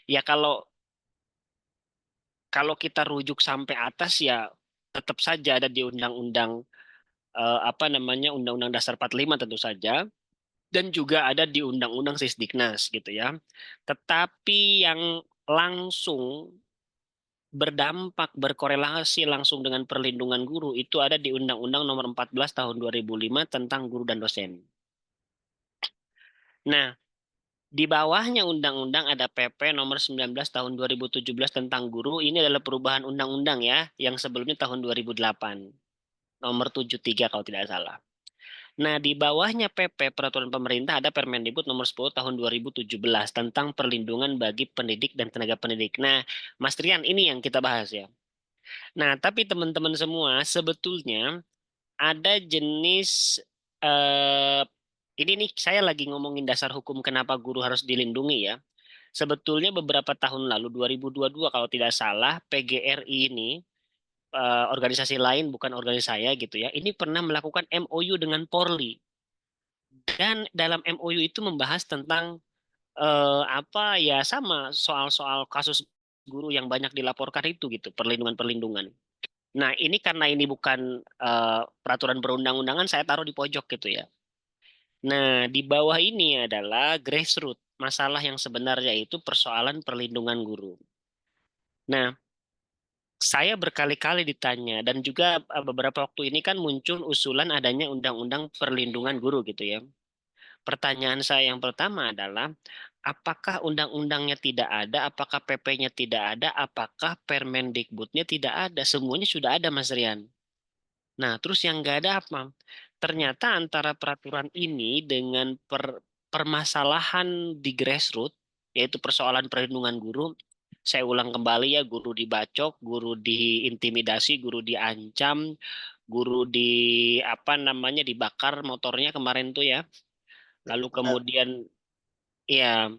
Ya kalau kita rujuk sampai atas ya tetap saja ada di undang-undang apa namanya Undang-Undang Dasar 45 tentu saja dan juga ada di Undang-Undang Sisdiknas gitu ya. Tetapi yang langsung berdampak berkorelasi langsung dengan perlindungan guru itu ada di Undang-Undang Nomor 14 Tahun 2005 tentang guru dan dosen. Nah, di bawahnya undang-undang ada PP nomor 19 tahun 2017 tentang guru. Ini adalah perubahan undang-undang ya, yang sebelumnya tahun 2008. Nomor 73 kalau tidak salah. Nah, di bawahnya PP peraturan pemerintah ada Permendikbud nomor 10 tahun 2017 tentang perlindungan bagi pendidik dan tenaga pendidik. Nah, Mas Trian, ini yang kita bahas ya. Nah, tapi teman-teman semua, sebetulnya ada jenis eh, ini nih saya lagi ngomongin dasar hukum kenapa guru harus dilindungi ya. Sebetulnya beberapa tahun lalu 2022 kalau tidak salah PGRI ini organisasi lain bukan organisasi saya gitu ya. Ini pernah melakukan MOU dengan Polri dan dalam MOU itu membahas tentang apa ya sama soal-soal kasus guru yang banyak dilaporkan itu gitu, perlindungan-perlindungan. Nah, ini karena ini bukan peraturan perundang-undangan, saya taruh di pojok gitu ya. Nah, di bawah ini adalah grassroots, masalah yang sebenarnya itu persoalan perlindungan guru. Nah, saya berkali-kali ditanya dan juga beberapa waktu ini kan muncul usulan adanya undang-undang perlindungan guru gitu ya. Pertanyaan saya yang pertama adalah, apakah undang-undangnya tidak ada, apakah PP-nya tidak ada, apakah Permendikbudnya tidak ada? Semuanya sudah ada, Mas Rian. Nah, terus yang nggak ada apa? Ternyata antara peraturan ini dengan permasalahan di grassroots, yaitu persoalan perlindungan guru, saya ulang kembali ya, guru dibacok, guru diintimidasi, guru diancam, guru di apa namanya dibakar motornya kemarin tuh ya. Lalu kemudian ya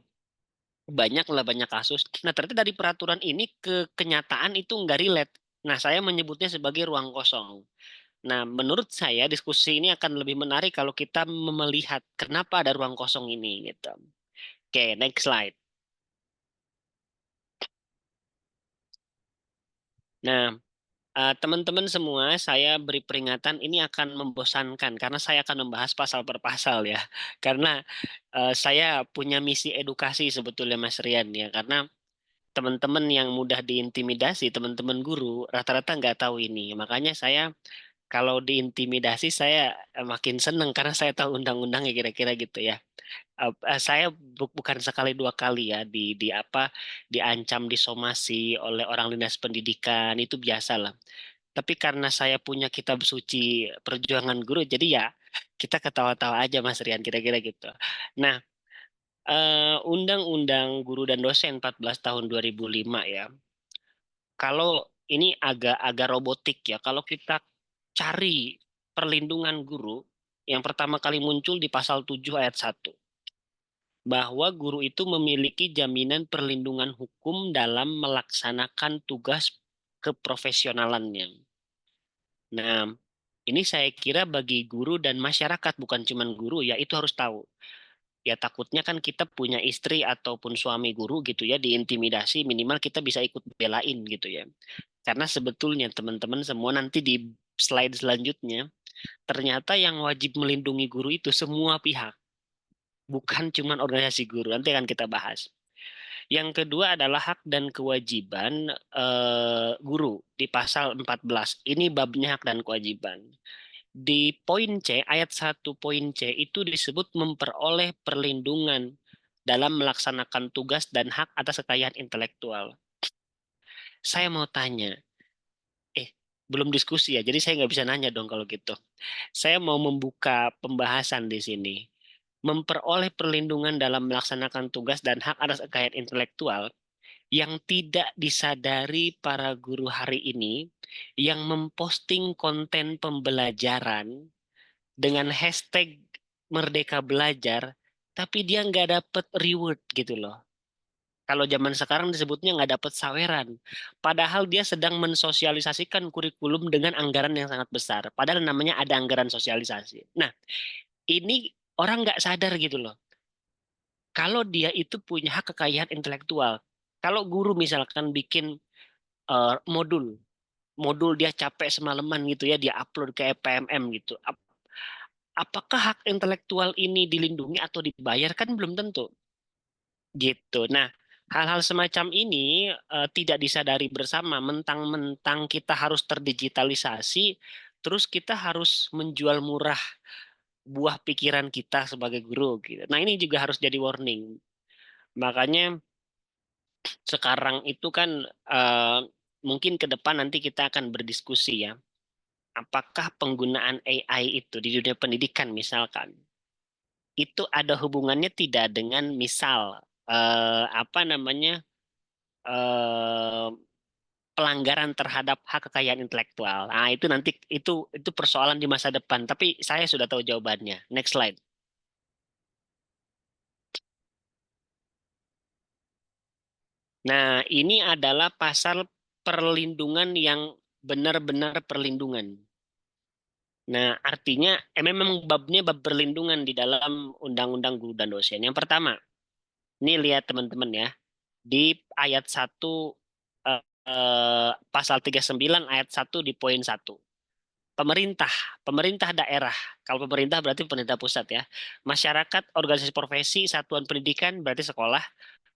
banyak kasus. Nah, ternyata dari peraturan ini ke kenyataan itu nggak relate. Nah, saya menyebutnya sebagai ruang kosong. Nah, menurut saya diskusi ini akan lebih menarik kalau kita melihat kenapa ada ruang kosong ini gitu. Oke, next slide. Nah, teman-teman semua, saya beri peringatan ini akan membosankan karena saya akan membahas pasal per pasal ya. Karena saya punya misi edukasi sebetulnya Mas Rian ya. Karena teman-teman yang mudah diintimidasi, teman-teman guru, rata-rata nggak tahu ini. Makanya saya kalau diintimidasi saya makin seneng karena saya tahu undang-undangnya kira-kira gitu ya. Saya bukan sekali dua kali ya di apa diancam disomasi oleh orang dinas pendidikan itu biasa lah. Tapi karena saya punya kitab suci perjuangan guru, jadi ya kita ketawa-tawa aja Mas Rian kira-kira gitu. Nah, Undang-Undang Guru dan Dosen 14 tahun 2005 ya. Kalau ini agak robotik ya. Kalau kita cari perlindungan guru, yang pertama kali muncul di pasal 7 ayat 1 bahwa guru itu memiliki jaminan perlindungan hukum dalam melaksanakan tugas keprofesionalannya. Nah, ini saya kira bagi guru dan masyarakat bukan cuma guru ya itu harus tahu. Ya takutnya kan kita punya istri ataupun suami guru gitu ya diintimidasi minimal kita bisa ikut belain gitu ya. Karena sebetulnya teman-teman semua nanti di slide selanjutnya ternyata yang wajib melindungi guru itu semua pihak, bukan cuma organisasi guru. Nanti akan kita bahas. Yang kedua adalah hak dan kewajiban guru di pasal 14. Ini babnya hak dan kewajiban. Di poin C, ayat 1 poin C itu disebut memperoleh perlindungan dalam melaksanakan tugas dan hak atas kekayaan intelektual. Saya mau tanya, eh belum diskusi ya, jadi saya nggak bisa nanya dong kalau gitu. Saya mau membuka pembahasan di sini. Memperoleh perlindungan dalam melaksanakan tugas dan hak atas kekayaan intelektual yang tidak disadari para guru hari ini yang memposting konten pembelajaran dengan hashtag Merdeka Belajar, tapi dia nggak dapet reward gitu loh. Kalau zaman sekarang disebutnya nggak dapet saweran. Padahal dia sedang mensosialisasikan kurikulum dengan anggaran yang sangat besar. Padahal namanya ada anggaran sosialisasi. Nah, ini orang nggak sadar gitu loh. Kalau dia itu punya hak kekayaan intelektual. Kalau guru misalkan bikin modul, modul dia capek semalaman gitu ya, dia upload ke EPMM gitu. Apakah hak intelektual ini dilindungi atau dibayar kan belum tentu gitu. Nah, hal-hal semacam ini tidak disadari bersama, mentang-mentang kita harus terdigitalisasi, terus kita harus menjual murah buah pikiran kita sebagai guru gitu. Nah, ini juga harus jadi warning. Makanya sekarang itu kan eh, mungkin ke depan nanti kita akan berdiskusi ya, apakah penggunaan AI itu di dunia pendidikan misalkan itu ada hubungannya tidak dengan misal apa namanya eh, pelanggaran terhadap hak kekayaan intelektual. Nah, itu nanti itu persoalan di masa depan, tapi saya sudah tahu jawabannya. Next slide. Nah, ini adalah pasal perlindungan yang benar-benar perlindungan. Nah, artinya memang babnya bab perlindungan di dalam Undang-Undang Guru dan Dosen. Yang pertama, ini lihat teman-teman ya, di ayat 1 pasal 39 ayat 1 di poin 1. Pemerintah, pemerintah daerah. Kalau pemerintah berarti pemerintah pusat ya. Masyarakat, organisasi profesi, satuan pendidikan berarti sekolah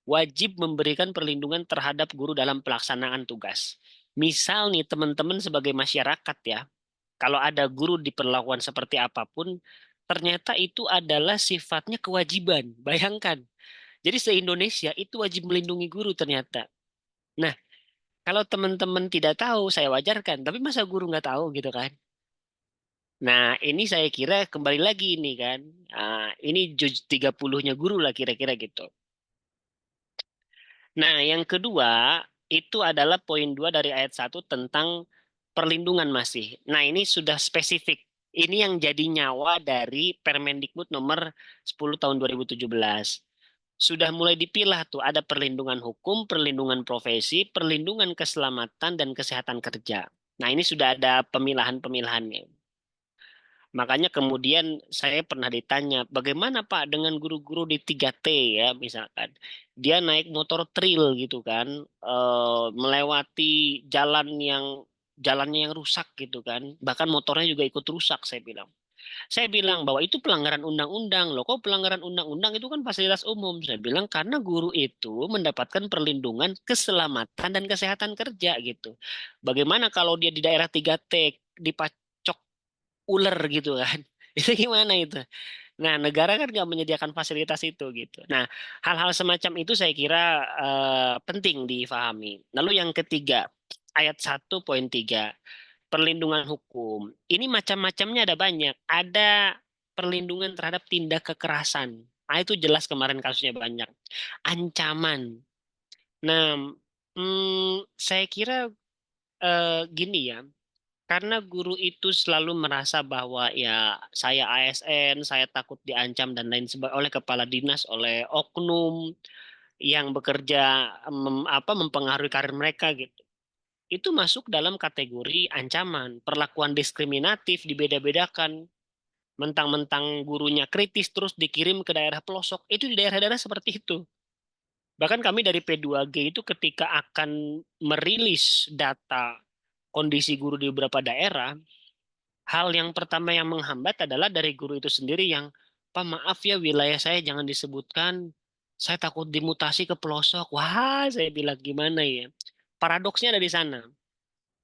wajib memberikan perlindungan terhadap guru dalam pelaksanaan tugas. Misal nih teman-teman sebagai masyarakat ya, kalau ada guru diperlakukan seperti apapun, ternyata itu adalah sifatnya kewajiban. Bayangkan. Jadi se-Indonesia itu wajib melindungi guru ternyata. Nah, kalau teman-teman tidak tahu, saya wajarkan. Tapi masa guru nggak tahu gitu kan? Nah, ini saya kira kembali lagi ini kan. Ini juz 30-nya guru lah kira-kira gitu. Nah, yang kedua itu adalah poin 2 dari ayat 1 tentang perlindungan masih. Nah, ini sudah spesifik. Ini yang jadi nyawa dari Permendikbud nomor 10 tahun 2017. Sudah mulai dipilah tuh, ada perlindungan hukum, perlindungan profesi, perlindungan keselamatan dan kesehatan kerja. Nah, ini sudah ada pemilahan-pemilahannya. Makanya kemudian saya pernah ditanya, bagaimana Pak dengan guru-guru di 3T ya misalkan. Dia naik motor trail gitu kan, melewati jalannya yang rusak gitu kan. Bahkan motornya juga ikut rusak saya bilang. Saya bilang bahwa itu pelanggaran undang-undang loh. Kok pelanggaran undang-undang itu kan fasilitas umum. Saya bilang karena guru itu mendapatkan perlindungan keselamatan dan kesehatan kerja gitu. Bagaimana kalau dia di daerah 3T dipacok ular gitu kan. Itu gimana itu? Nah, negara kan nggak menyediakan fasilitas itu gitu. Nah, hal-hal semacam itu saya kira penting difahami. Lalu yang ketiga, ayat 1 poin 3 perlindungan hukum. Ini macam-macamnya ada banyak. Ada perlindungan terhadap tindak kekerasan. Nah, itu jelas kemarin kasusnya banyak. Ancaman. Nah, saya kira gini ya, karena guru itu selalu merasa bahwa ya saya ASN, saya takut diancam dan lain sebagainya oleh kepala dinas, oleh oknum yang bekerja mempengaruhi karir mereka gitu. Itu masuk dalam kategori ancaman, perlakuan diskriminatif dibeda-bedakan. Mentang-mentang gurunya kritis terus dikirim ke daerah pelosok, itu di daerah-daerah seperti itu. Bahkan kami dari P2G itu ketika akan merilis data kondisi guru di beberapa daerah, hal yang pertama yang menghambat adalah dari guru itu sendiri yang, Pak maaf ya wilayah saya jangan disebutkan, saya takut dimutasi ke pelosok. Wah, saya bilang gimana ya. Paradoksnya ada di sana.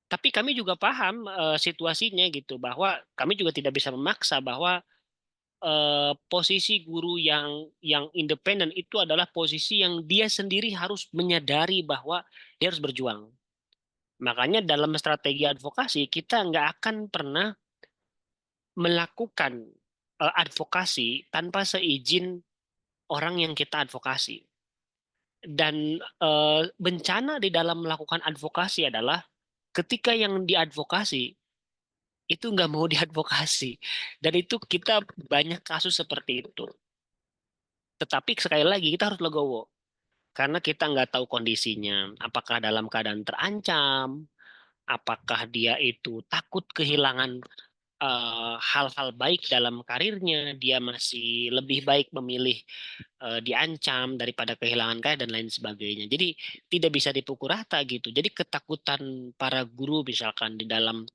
Tapi kami juga paham situasinya gitu, bahwa kami juga tidak bisa memaksa bahwa posisi guru yang independen itu adalah posisi yang dia sendiri harus menyadari bahwa dia harus berjuang. Makanya dalam strategi advokasi kita nggak akan pernah melakukan advokasi tanpa seizin orang yang kita advokasi. Dan bencana di dalam melakukan advokasi adalah ketika yang diadvokasi itu nggak mau diadvokasi. Dan itu kita banyak kasus seperti itu. Tetapi sekali lagi kita harus legowo. Karena kita nggak tahu kondisinya. Apakah dalam keadaan terancam, apakah dia itu takut kehilangan hal-hal baik dalam karirnya, dia masih lebih baik memilih diancam daripada kehilangan karir dan lain sebagainya. Jadi tidak bisa dipukul rata gitu. Jadi ketakutan para guru misalkan di dalam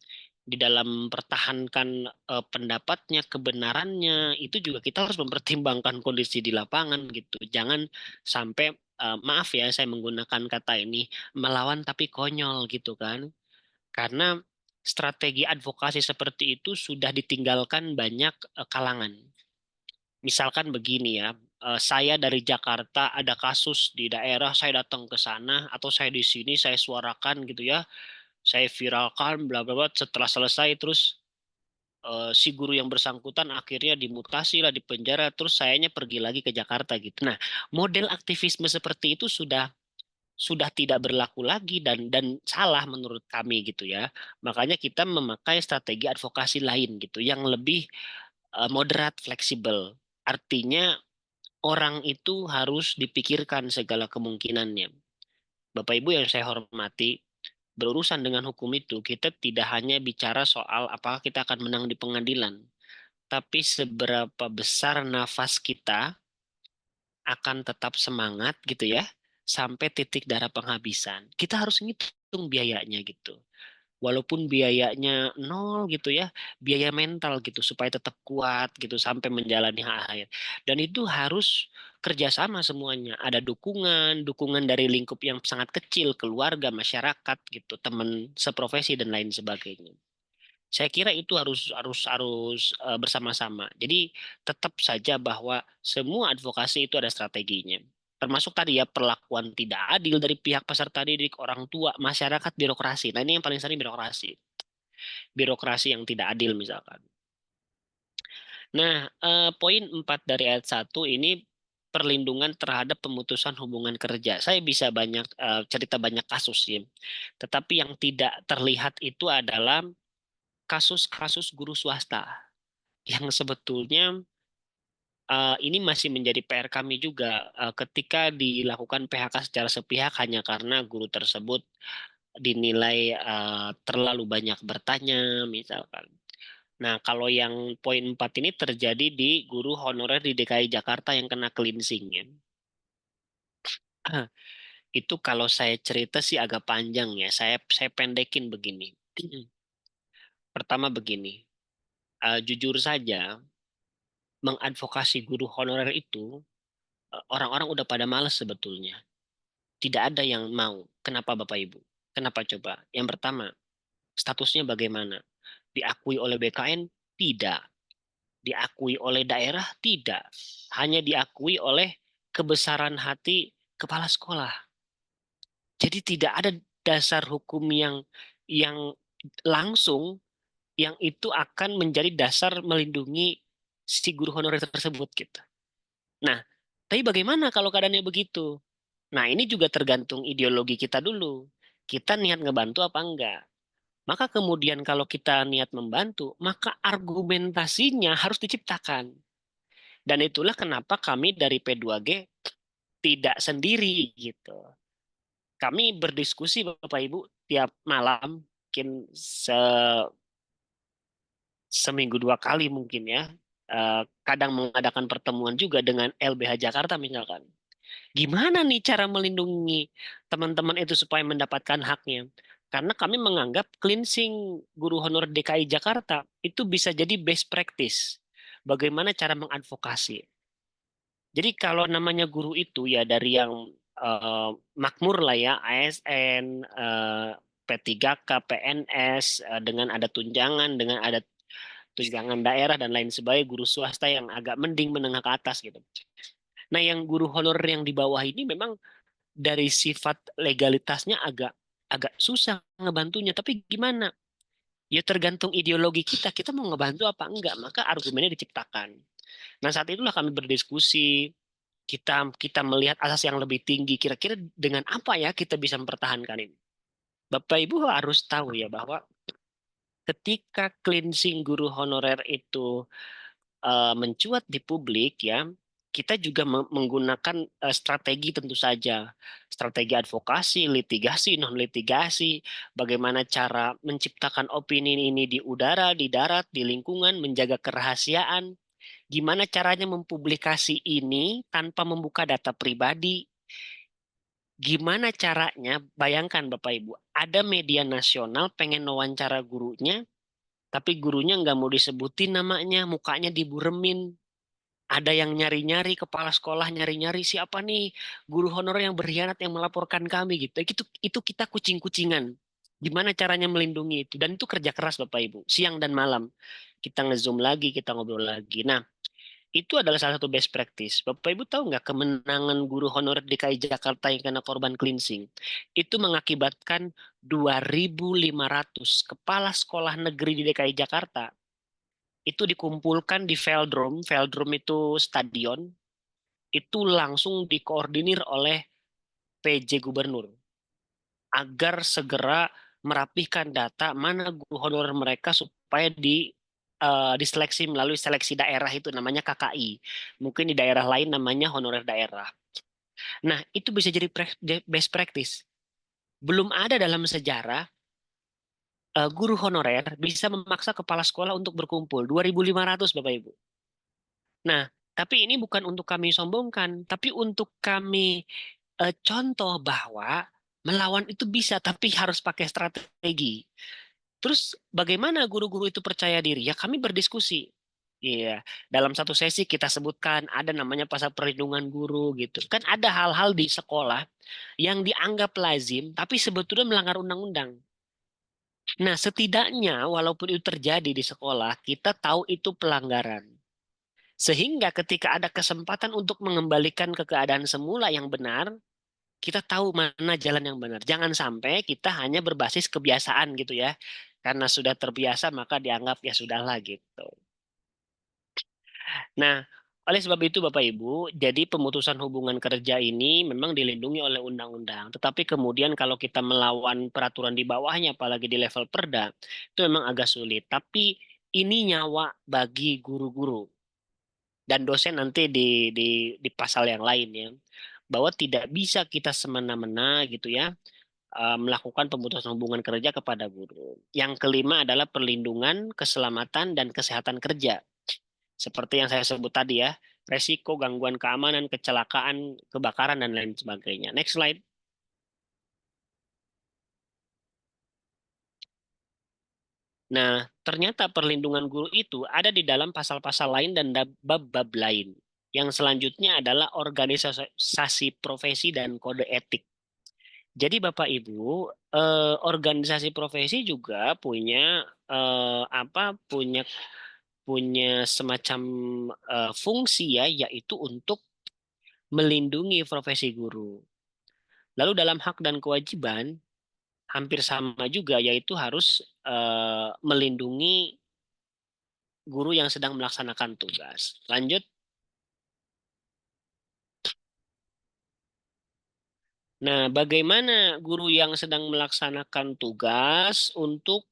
pertahankan pendapatnya, kebenarannya, itu juga kita harus mempertimbangkan kondisi di lapangan gitu. Jangan sampai maaf ya saya menggunakan kata ini, melawan tapi konyol gitu kan. Karena strategi advokasi seperti itu sudah ditinggalkan banyak kalangan. Misalkan begini ya, saya dari Jakarta ada kasus di daerah, saya datang ke sana atau saya di sini saya suarakan gitu ya, saya viralkan bla bla bla. Setelah selesai terus si guru yang bersangkutan akhirnya dimutasi lah, dipenjara, terus sayanya pergi lagi ke Jakarta gitu. Nah, model aktivisme seperti itu sudah tidak berlaku lagi dan salah menurut kami gitu ya. Makanya kita memakai strategi advokasi lain gitu yang lebih moderat, fleksibel. Artinya orang itu harus dipikirkan segala kemungkinannya. Bapak Ibu yang saya hormati, berurusan dengan hukum itu kita tidak hanya bicara soal apakah kita akan menang di pengadilan, tapi seberapa besar nafas kita akan tetap semangat gitu ya sampai titik darah penghabisan. Kita harus ngitung biayanya gitu. Walaupun biayanya nol gitu ya, biaya mental gitu supaya tetap kuat gitu sampai menjalani akhir. Dan itu harus kerjasama semuanya. Ada dukungan, dukungan dari lingkup yang sangat kecil, keluarga, masyarakat gitu, teman seprofesi dan lain sebagainya. Saya kira itu harus harus harus bersama-sama. Jadi tetap saja bahwa semua advokasi itu ada strateginya. Termasuk tadi ya perlakuan tidak adil dari pihak peserta didik, orang tua, masyarakat, birokrasi. Nah ini yang paling sering birokrasi. Birokrasi yang tidak adil misalkan. Nah, poin 4 dari ayat 1 ini perlindungan terhadap pemutusan hubungan kerja. Saya bisa banyak cerita banyak kasus ya. Tetapi yang tidak terlihat itu adalah kasus-kasus guru swasta yang sebetulnya ini masih menjadi PR kami juga ketika dilakukan PHK secara sepihak hanya karena guru tersebut dinilai terlalu banyak bertanya misalkan. Nah, kalau yang poin 4 ini terjadi di guru honorer di DKI Jakarta yang kena cleansing ya. Itu kalau saya cerita sih agak panjang ya. Saya pendekin begini. Pertama begini, jujur saja mengadvokasi guru honorer itu orang-orang udah pada males sebetulnya. Tidak ada yang mau. Kenapa Bapak Ibu? Kenapa coba? Yang pertama, statusnya bagaimana? Diakui oleh BKN? Tidak. Diakui oleh daerah? Tidak. Hanya diakui oleh kebesaran hati kepala sekolah. Jadi tidak ada dasar hukum yang langsung yang itu akan menjadi dasar melindungi si guru honorer tersebut gitu. Nah, tapi bagaimana kalau keadaannya begitu? Nah, ini juga tergantung ideologi kita dulu. Kita niat ngebantu apa enggak? Maka kemudian kalau kita niat membantu, maka argumentasinya harus diciptakan. Dan itulah kenapa kami dari P2G tidak sendiri gitu. Kami berdiskusi Bapak Ibu tiap malam, mungkin seminggu 2 kali mungkin ya. Kadang mengadakan pertemuan juga dengan LBH Jakarta misalkan. Gimana nih cara melindungi teman-teman itu supaya mendapatkan haknya? Karena kami menganggap cleansing guru honor DKI Jakarta itu bisa jadi best practice. Bagaimana cara mengadvokasi. Jadi kalau namanya guru itu ya dari yang makmur lah ya, ASN, P3K, PNS, dengan ada tunjangan, dengan ada tunjangan daerah dan lain sebagainya, guru swasta yang agak mending menengah ke atas gitu. Nah, yang guru honor yang di bawah ini memang dari sifat legalitasnya agak agak susah ngebantunya. Tapi gimana? Ya tergantung ideologi kita. Kita mau ngebantu apa enggak? Maka argumennya diciptakan. Nah saat itulah kami berdiskusi. Kita melihat asas yang lebih tinggi. Kira-kira dengan apa ya kita bisa mempertahankan ini? Bapak Ibu harus tahu ya bahwa ketika cleansing guru honorer itu mencuat di publik ya, kita juga menggunakan strategi tentu saja. Strategi advokasi, litigasi, non-litigasi, bagaimana cara menciptakan opini ini di udara, di darat, di lingkungan, menjaga kerahasiaan, gimana caranya mempublikasi ini tanpa membuka data pribadi, gimana caranya, bayangkan Bapak Ibu, ada media nasional pengen wawancara gurunya, tapi gurunya nggak mau disebutin namanya, mukanya diburemin. Ada yang nyari-nyari, kepala sekolah nyari-nyari siapa nih guru honorer yang berkhianat yang melaporkan kami gitu. Itu kita kucing-kucingan. Gimana caranya melindungi itu? Dan itu kerja keras Bapak Ibu, siang dan malam. Kita nge-zoom lagi, kita ngobrol lagi. Nah, itu adalah salah satu best practice. Bapak Ibu tahu nggak kemenangan guru honorer DKI Jakarta yang kena korban cleansing? Itu mengakibatkan 2.500 kepala sekolah negeri di DKI Jakarta itu dikumpulkan di Veldrom. Veldrom itu stadion. Itu langsung dikoordinir oleh PJ Gubernur agar segera merapihkan data mana guru honorer mereka supaya diseleksi melalui seleksi daerah itu namanya KKI. Mungkin di daerah lain namanya honorer daerah. Nah, itu bisa jadi best practice. Belum ada dalam sejarah guru honorer bisa memaksa kepala sekolah untuk berkumpul. 2.500 Bapak Ibu. Nah, tapi ini bukan untuk kami sombongkan, tapi untuk kami contoh bahwa melawan itu bisa, tapi harus pakai strategi. Terus bagaimana guru-guru itu percaya diri? Ya kami berdiskusi. Iya, dalam satu sesi kita sebutkan ada namanya pasal perlindungan guru gitu. Kan ada hal-hal di sekolah yang dianggap lazim, tapi sebetulnya melanggar undang-undang. Nah, setidaknya walaupun itu terjadi di sekolah, kita tahu itu pelanggaran. Sehingga ketika ada kesempatan untuk mengembalikan ke keadaan semula yang benar, kita tahu mana jalan yang benar. Jangan sampai kita hanya berbasis kebiasaan gitu ya. Karena sudah terbiasa maka dianggap ya sudahlah gitu. Nah, oleh sebab itu Bapak Ibu, jadi pemutusan hubungan kerja ini memang dilindungi oleh undang-undang. Tetapi kemudian kalau kita melawan peraturan di bawahnya, apalagi di level perda, itu memang agak sulit. Tapi ini nyawa bagi guru-guru dan dosen nanti di pasal yang lain ya. Bahwa tidak bisa kita semena-mena gitu ya melakukan pemutusan hubungan kerja kepada guru. Yang kelima adalah perlindungan, keselamatan, dan kesehatan kerja. Seperti yang saya sebut tadi ya, resiko, gangguan keamanan, kecelakaan, kebakaran, dan lain sebagainya. Next slide. Nah, ternyata perlindungan guru itu ada di dalam pasal-pasal lain dan bab-bab lain. Yang selanjutnya adalah organisasi profesi dan kode etik. Jadi Bapak Ibu, organisasi profesi juga punya punya punya semacam fungsi ya, yaitu untuk melindungi profesi guru. Lalu dalam hak dan kewajiban hampir sama juga, yaitu harus melindungi guru yang sedang melaksanakan tugas. Lanjut. Nah, bagaimana guru yang sedang melaksanakan tugas untuk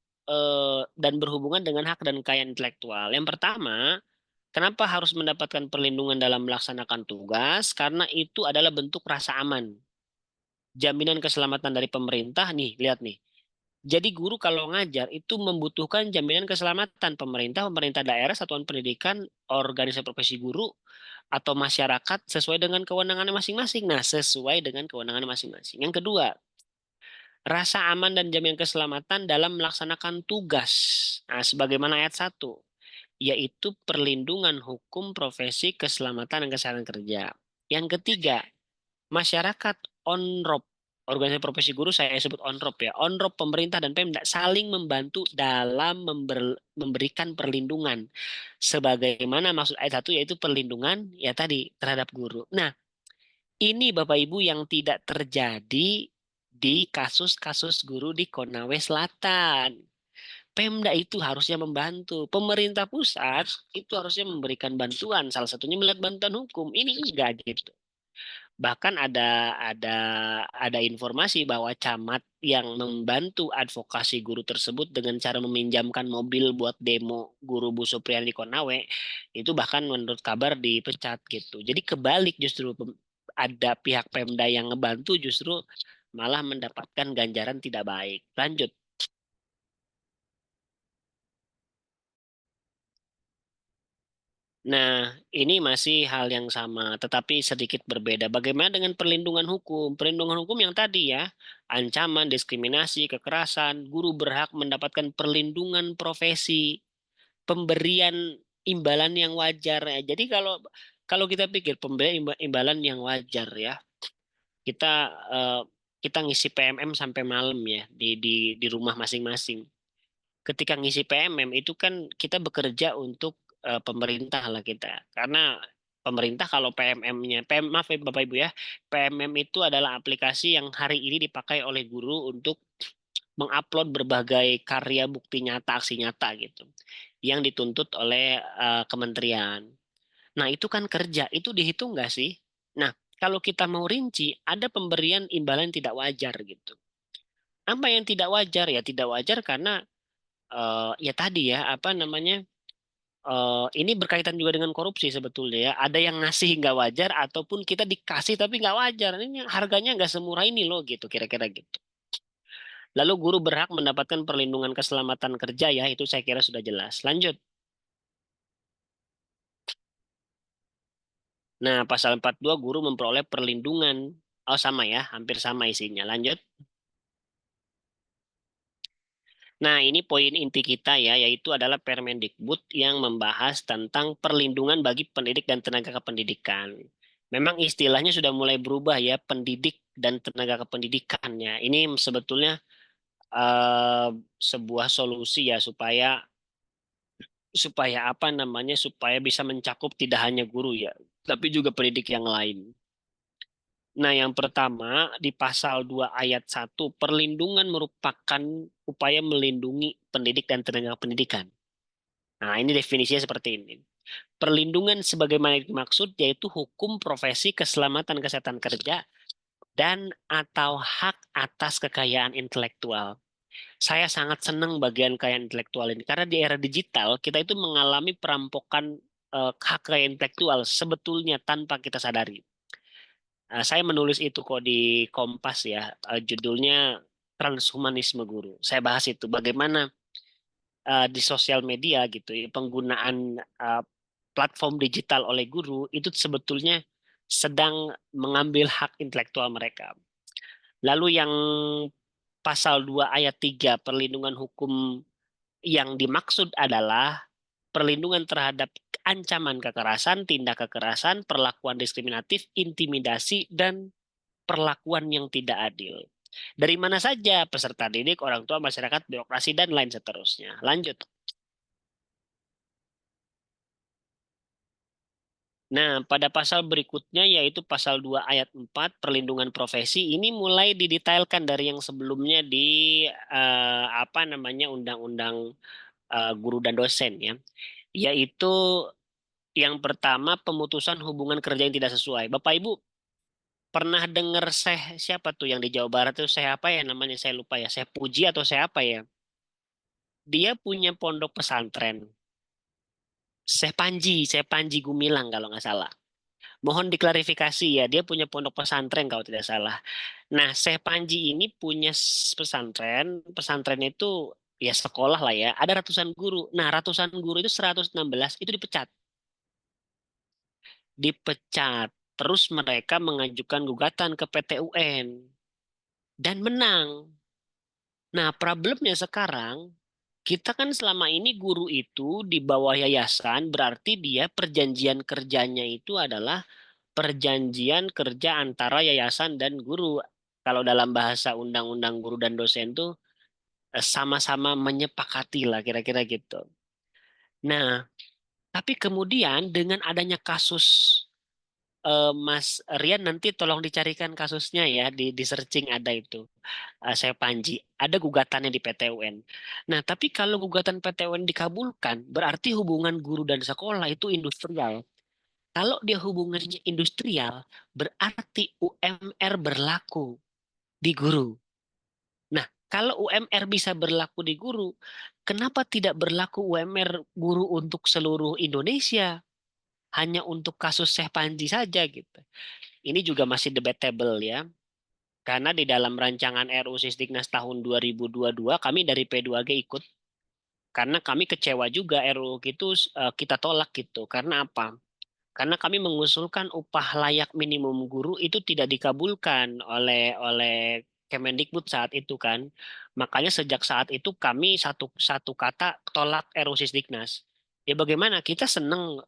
dan berhubungan dengan hak dan kekayaan intelektual? Yang pertama, kenapa harus mendapatkan perlindungan dalam melaksanakan tugas? Karena itu adalah bentuk rasa aman. Jaminan keselamatan dari pemerintah nih, lihat nih. Jadi guru kalau ngajar itu membutuhkan jaminan keselamatan pemerintah, pemerintah daerah, satuan pendidikan, organisasi profesi guru, atau masyarakat sesuai dengan kewenangannya masing-masing. Nah, sesuai dengan kewenangannya masing-masing. Yang kedua, rasa aman dan jaminan keselamatan dalam melaksanakan tugas. Nah, sebagaimana ayat 1, yaitu perlindungan hukum profesi keselamatan dan kesehatan kerja. Yang ketiga, masyarakat on-road, organisasi profesi guru saya sebut on-road ya, on-road pemerintah dan Pemda saling membantu dalam memberikan perlindungan. Sebagaimana maksud ayat 1 yaitu perlindungan ya tadi terhadap guru. Nah, ini Bapak Ibu yang tidak terjadi di kasus-kasus guru di Konawe Selatan. Pemda itu harusnya membantu. Pemerintah pusat itu harusnya memberikan bantuan. Salah satunya melihat bantuan hukum. Ini enggak gitu. Bahkan ada informasi bahwa camat yang membantu advokasi guru tersebut dengan cara meminjamkan mobil buat demo guru Bu Supriyani Konawe itu bahkan menurut kabar dipecat gitu. Jadi kebalik justru ada pihak Pemda yang ngebantu justru malah mendapatkan ganjaran tidak baik. Lanjut. Nah, ini masih hal yang sama, tetapi sedikit berbeda. Bagaimana dengan perlindungan hukum? Perlindungan hukum yang tadi ya, ancaman, diskriminasi, kekerasan, guru berhak mendapatkan perlindungan profesi, pemberian imbalan yang wajar. Ya. Jadi kalau kalau kita pikir pemberian imbalan yang wajar ya, kita eh, kita ngisi PMM sampai malam ya di rumah masing-masing. Ketika ngisi PMM itu kan kita bekerja untuk pemerintah lah kita. Karena pemerintah kalau PMM-nya, maaf ya Bapak Ibu ya, PMM itu adalah aplikasi yang hari ini dipakai oleh guru untuk mengupload berbagai karya bukti nyata, aksi nyata gitu, yang dituntut oleh kementerian. Nah itu kan kerja, itu dihitung nggak sih? Nah kalau kita mau rinci, ada pemberian imbalan tidak wajar gitu. Apa yang tidak wajar ya? Tidak wajar karena ya tadi ya apa namanya ini berkaitan juga dengan korupsi sebetulnya ya. Ada yang ngasih nggak wajar ataupun kita dikasih tapi nggak wajar. Ini harganya nggak semurah ini loh gitu kira-kira gitu. Lalu guru berhak mendapatkan perlindungan keselamatan kerja ya itu saya kira sudah jelas. Lanjut. Nah pasal 42 guru memperoleh perlindungan. Oh sama ya hampir sama isinya. Lanjut. Nah, ini poin inti kita ya, yaitu adalah Permendikbud yang membahas tentang perlindungan bagi pendidik dan tenaga kependidikan. Memang istilahnya sudah mulai berubah ya, pendidik dan tenaga kependidikannya. Ini sebetulnya eh, sebuah solusi ya supaya supaya apa namanya supaya bisa mencakup tidak hanya guru ya, tapi juga pendidik yang lain. Nah, yang pertama di pasal 2 ayat 1 perlindungan merupakan upaya melindungi pendidik dan tenaga pendidikan. Nah, ini definisinya seperti ini. Perlindungan sebagaimana dimaksud yaitu hukum profesi keselamatan kesehatan kerja dan atau hak atas kekayaan intelektual. Saya sangat senang bagian kekayaan intelektual ini karena di era digital kita itu mengalami perampokan hak kekayaan intelektual sebetulnya tanpa kita sadari. Saya menulis itu kok di Kompas ya, judulnya Transhumanisme Guru. Saya bahas itu bagaimana di sosial media gitu ya, penggunaan platform digital oleh guru itu sebetulnya sedang mengambil hak intelektual mereka. Lalu yang pasal 2 ayat 3 perlindungan hukum yang dimaksud adalah perlindungan terhadap ancaman kekerasan, tindak kekerasan, perlakuan diskriminatif, intimidasi, dan perlakuan yang tidak adil. Dari mana saja peserta didik, orang tua, masyarakat, birokrasi, dan lain seterusnya. Lanjut. Nah, pada pasal berikutnya yaitu pasal 2 ayat 4 perlindungan profesi ini mulai didetailkan dari yang sebelumnya di apa namanya undang-undang guru dan dosen ya. Yaitu yang pertama pemutusan hubungan kerja yang tidak sesuai. Bapak Ibu pernah dengar siapa tuh yang di Jawa Barat tuh saya apa ya namanya saya lupa ya. Saya Puji atau saya apa ya. Dia punya pondok pesantren. Saya Panji Gumilang kalau nggak salah. Mohon diklarifikasi ya, dia punya pondok pesantren kalau tidak salah. Nah, Syekh Panji ini punya pesantren, pesantrennya itu ya sekolah lah ya, ada ratusan guru. Nah, ratusan guru itu 116 itu dipecat. Dipecat. Terus mereka mengajukan gugatan ke PT UN dan menang. Nah, problemnya sekarang kita kan selama ini guru itu di bawah yayasan berarti dia perjanjian kerjanya itu adalah perjanjian kerja antara yayasan dan guru. Kalau dalam bahasa undang-undang guru dan dosen tuh sama-sama menyepakati lah kira-kira gitu. Nah, tapi kemudian dengan adanya kasus Mas Rian nanti tolong dicarikan kasusnya ya di searching ada itu. Saya Panji, ada gugatannya di PT UN. Nah, tapi kalau gugatan PT UN dikabulkan, berarti hubungan guru dan sekolah itu industrial. Kalau dia hubungannya industrial, berarti UMR berlaku di guru. Nah, kalau UMR bisa berlaku di guru, kenapa tidak berlaku UMR guru untuk seluruh Indonesia? Hanya untuk kasus Syekh Panji saja gitu. Ini juga masih debatable ya. Karena di dalam rancangan RUU Sisdiknas tahun 2022 kami dari P2G ikut karena kami kecewa juga RUU itu kita tolak gitu. Karena apa? Karena kami mengusulkan upah layak minimum guru itu tidak dikabulkan oleh Kemendikbud saat itu kan. Makanya sejak saat itu kami satu satu kata tolak RUU Sisdiknas. Ya bagaimana? Kita senang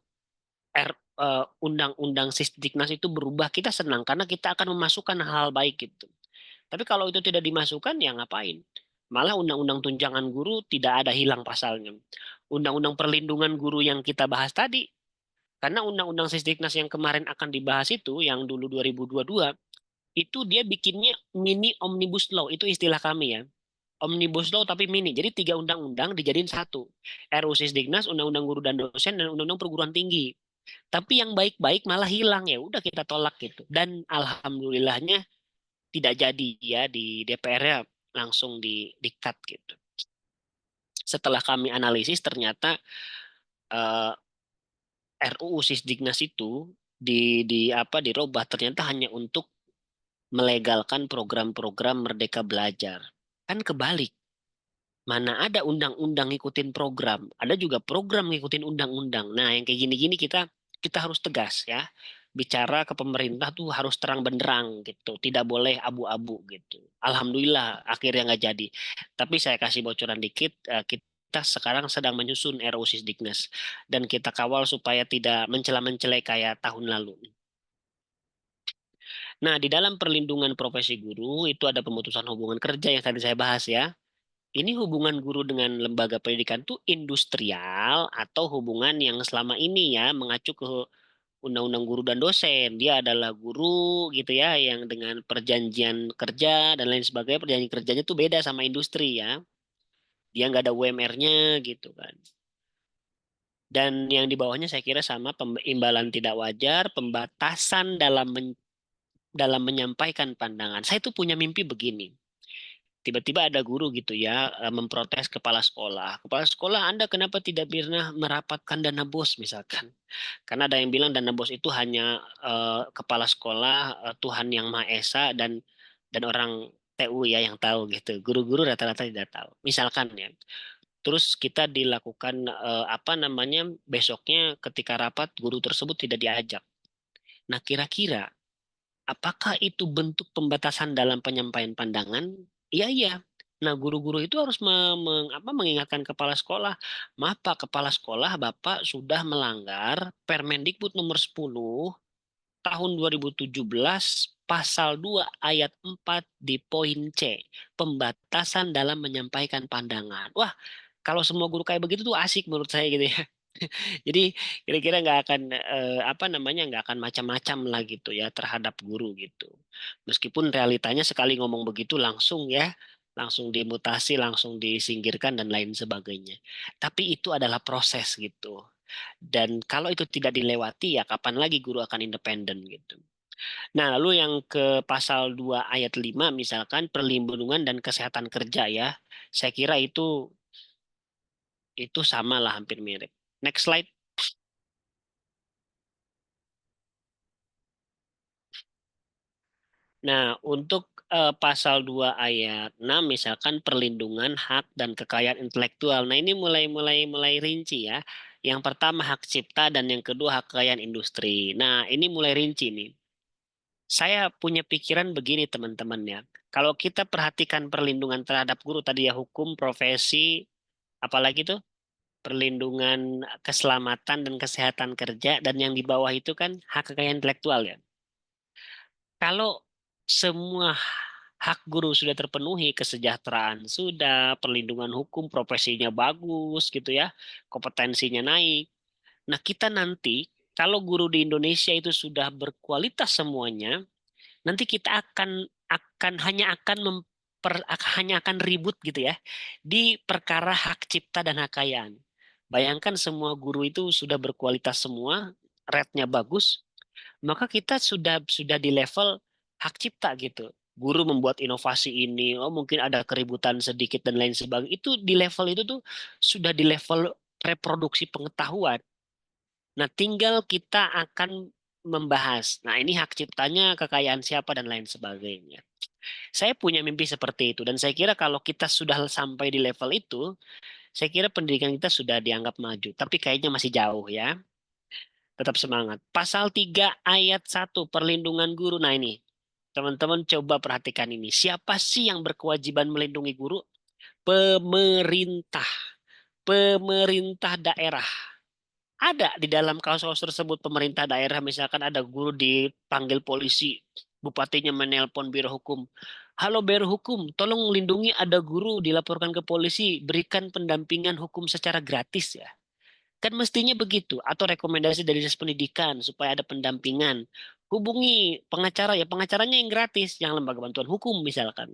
undang-undang Sisdiknas itu berubah, kita senang karena kita akan memasukkan hal-hal baik gitu. Tapi kalau itu tidak dimasukkan, ya ngapain? Malah undang-undang tunjangan guru tidak ada, hilang pasalnya. Undang-undang perlindungan guru yang kita bahas tadi, karena undang-undang Sisdiknas yang kemarin akan dibahas itu, yang dulu 2022, itu dia bikinnya mini omnibus law, itu istilah kami ya. Omnibus law tapi mini, jadi tiga undang-undang dijadiin satu. RUU Sisdiknas, undang-undang guru dan dosen, dan undang-undang perguruan tinggi. Tapi yang baik-baik malah hilang, ya udah kita tolak gitu. Dan alhamdulillahnya tidak jadi ya di DPR-nya, langsung di-cut gitu. Setelah kami analisis ternyata eh, RUU Sisdiknas itu di apa dirubah ternyata hanya untuk melegalkan program-program Merdeka Belajar. Kan kebalik. Mana ada undang-undang ngikutin program, ada juga program ngikutin undang-undang. Nah, yang kayak gini-gini kita kita harus tegas ya. Bicara ke pemerintah tuh harus terang benderang gitu, tidak boleh abu-abu gitu. Alhamdulillah akhirnya nggak jadi. Tapi saya kasih bocoran dikit, kita sekarang sedang menyusun RUU Sisdiknas dan kita kawal supaya tidak mencela-mencelai kayak tahun lalu. Nah, di dalam perlindungan profesi guru itu ada pemutusan hubungan kerja yang tadi saya bahas ya. Ini hubungan guru dengan lembaga pendidikan itu industrial atau hubungan yang selama ini ya mengacu ke undang-undang guru dan dosen. Dia adalah guru gitu ya yang dengan perjanjian kerja dan lain sebagainya. Perjanjian kerjanya tuh beda sama industri ya. Dia nggak ada UMR-nya gitu kan. Dan yang di bawahnya saya kira sama imbalan tidak wajar, pembatasan dalam menyampaikan pandangan. Saya tuh punya mimpi begini. Tiba-tiba ada guru gitu ya memprotes kepala sekolah. Kepala sekolah, Anda kenapa tidak pernah merapatkan dana bos misalkan? Karena ada yang bilang dana bos itu hanya kepala sekolah Tuhan yang Maha Esa dan orang TU ya yang tahu gitu. Guru-guru rata-rata tidak tahu. Misalkan ya. Terus kita dilakukan apa namanya besoknya ketika rapat guru tersebut tidak diajak. Nah, kira-kira apakah itu bentuk pembatasan dalam penyampaian pandangan? Iya, iya. Nah, guru-guru itu harus mengingatkan kepala sekolah, maaf Pak, kepala sekolah Bapak sudah melanggar Permendikbud nomor 10 tahun 2017 pasal 2 ayat 4 di poin C, pembatasan dalam menyampaikan pandangan. Wah, kalau semua guru kayak begitu tuh asik menurut saya gitu ya. Jadi kira-kira nggak akan apa namanya nggak akan macam-macam lah gitu ya terhadap guru gitu. Meskipun realitanya sekali ngomong begitu langsung ya, langsung dimutasi, langsung disingkirkan dan lain sebagainya. Tapi itu adalah proses gitu. Dan kalau itu tidak dilewati ya kapan lagi guru akan independen gitu. Nah, lalu yang ke pasal 2 ayat 5 misalkan perlindungan dan kesehatan kerja ya. Saya kira itu sama lah hampir mirip. Next slide. Nah, untuk pasal 2 ayat 6 misalkan perlindungan hak dan kekayaan intelektual. Nah, ini mulai rinci ya. Yang pertama hak cipta dan yang kedua hak kekayaan industri. Nah, ini mulai rinci nih. Saya punya pikiran begini teman-teman ya. Kalau kita perhatikan perlindungan terhadap guru tadi ya hukum, profesi, apalagi tuh perlindungan keselamatan dan kesehatan kerja dan yang di bawah itu kan hak kekayaan intelektual ya. Kalau semua hak guru sudah terpenuhi, kesejahteraan sudah, perlindungan hukum, profesinya bagus gitu ya, kompetensinya naik. Nah, kita nanti kalau guru di Indonesia itu sudah berkualitas semuanya, nanti kita hanya akan ribut gitu ya di perkara hak cipta dan hak kekayaan. Bayangkan semua guru itu sudah berkualitas semua, rate-nya bagus, maka kita sudah di level hak cipta gitu. Guru membuat inovasi ini, oh mungkin ada keributan sedikit dan lain sebagainya. Itu di level itu tuh sudah di level reproduksi pengetahuan. Nah, tinggal kita akan membahas. Nah, ini hak ciptanya, kekayaan siapa dan lain sebagainya. Saya punya mimpi seperti itu dan saya kira kalau kita sudah sampai di level itu, saya kira pendidikan kita sudah dianggap maju. Tapi kayaknya masih jauh ya. Tetap semangat. Pasal 3 ayat 1 perlindungan guru. Nah ini, teman-teman coba perhatikan ini. Siapa sih yang berkewajiban melindungi guru? Pemerintah. Pemerintah daerah. Ada di dalam kasus tersebut pemerintah daerah, misalkan ada guru dipanggil polisi, bupatinya menelpon biro hukum. Halo biro hukum, tolong lindungi ada guru dilaporkan ke polisi, berikan pendampingan hukum secara gratis ya. Kan mestinya begitu, atau rekomendasi dari dinas pendidikan supaya ada pendampingan. Hubungi pengacara ya, pengacaranya yang gratis, yang lembaga bantuan hukum misalkan.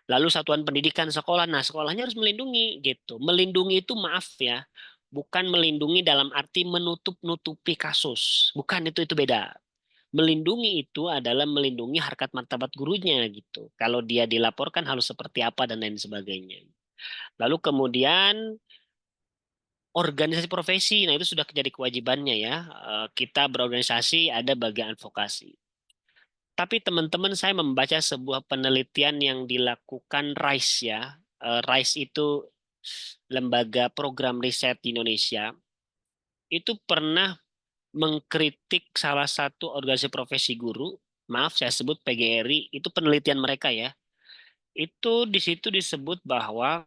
Lalu satuan pendidikan sekolah, nah sekolahnya harus melindungi gitu. Melindungi itu maaf ya, bukan melindungi dalam arti menutup-nutupi kasus. Bukan itu beda. Melindungi itu adalah melindungi harkat martabat gurunya gitu. Kalau dia dilaporkan harus seperti apa dan lain sebagainya. Lalu kemudian organisasi profesi, nah itu sudah jadi kewajibannya ya. Kita berorganisasi ada bagian advokasi. Tapi teman-teman saya membaca sebuah penelitian yang dilakukan RISE ya. RISE itu lembaga program riset di Indonesia. Itu pernah mengkritik salah satu organisasi profesi guru. Maaf saya sebut PGRI, itu penelitian mereka ya. Itu di situ disebut bahwa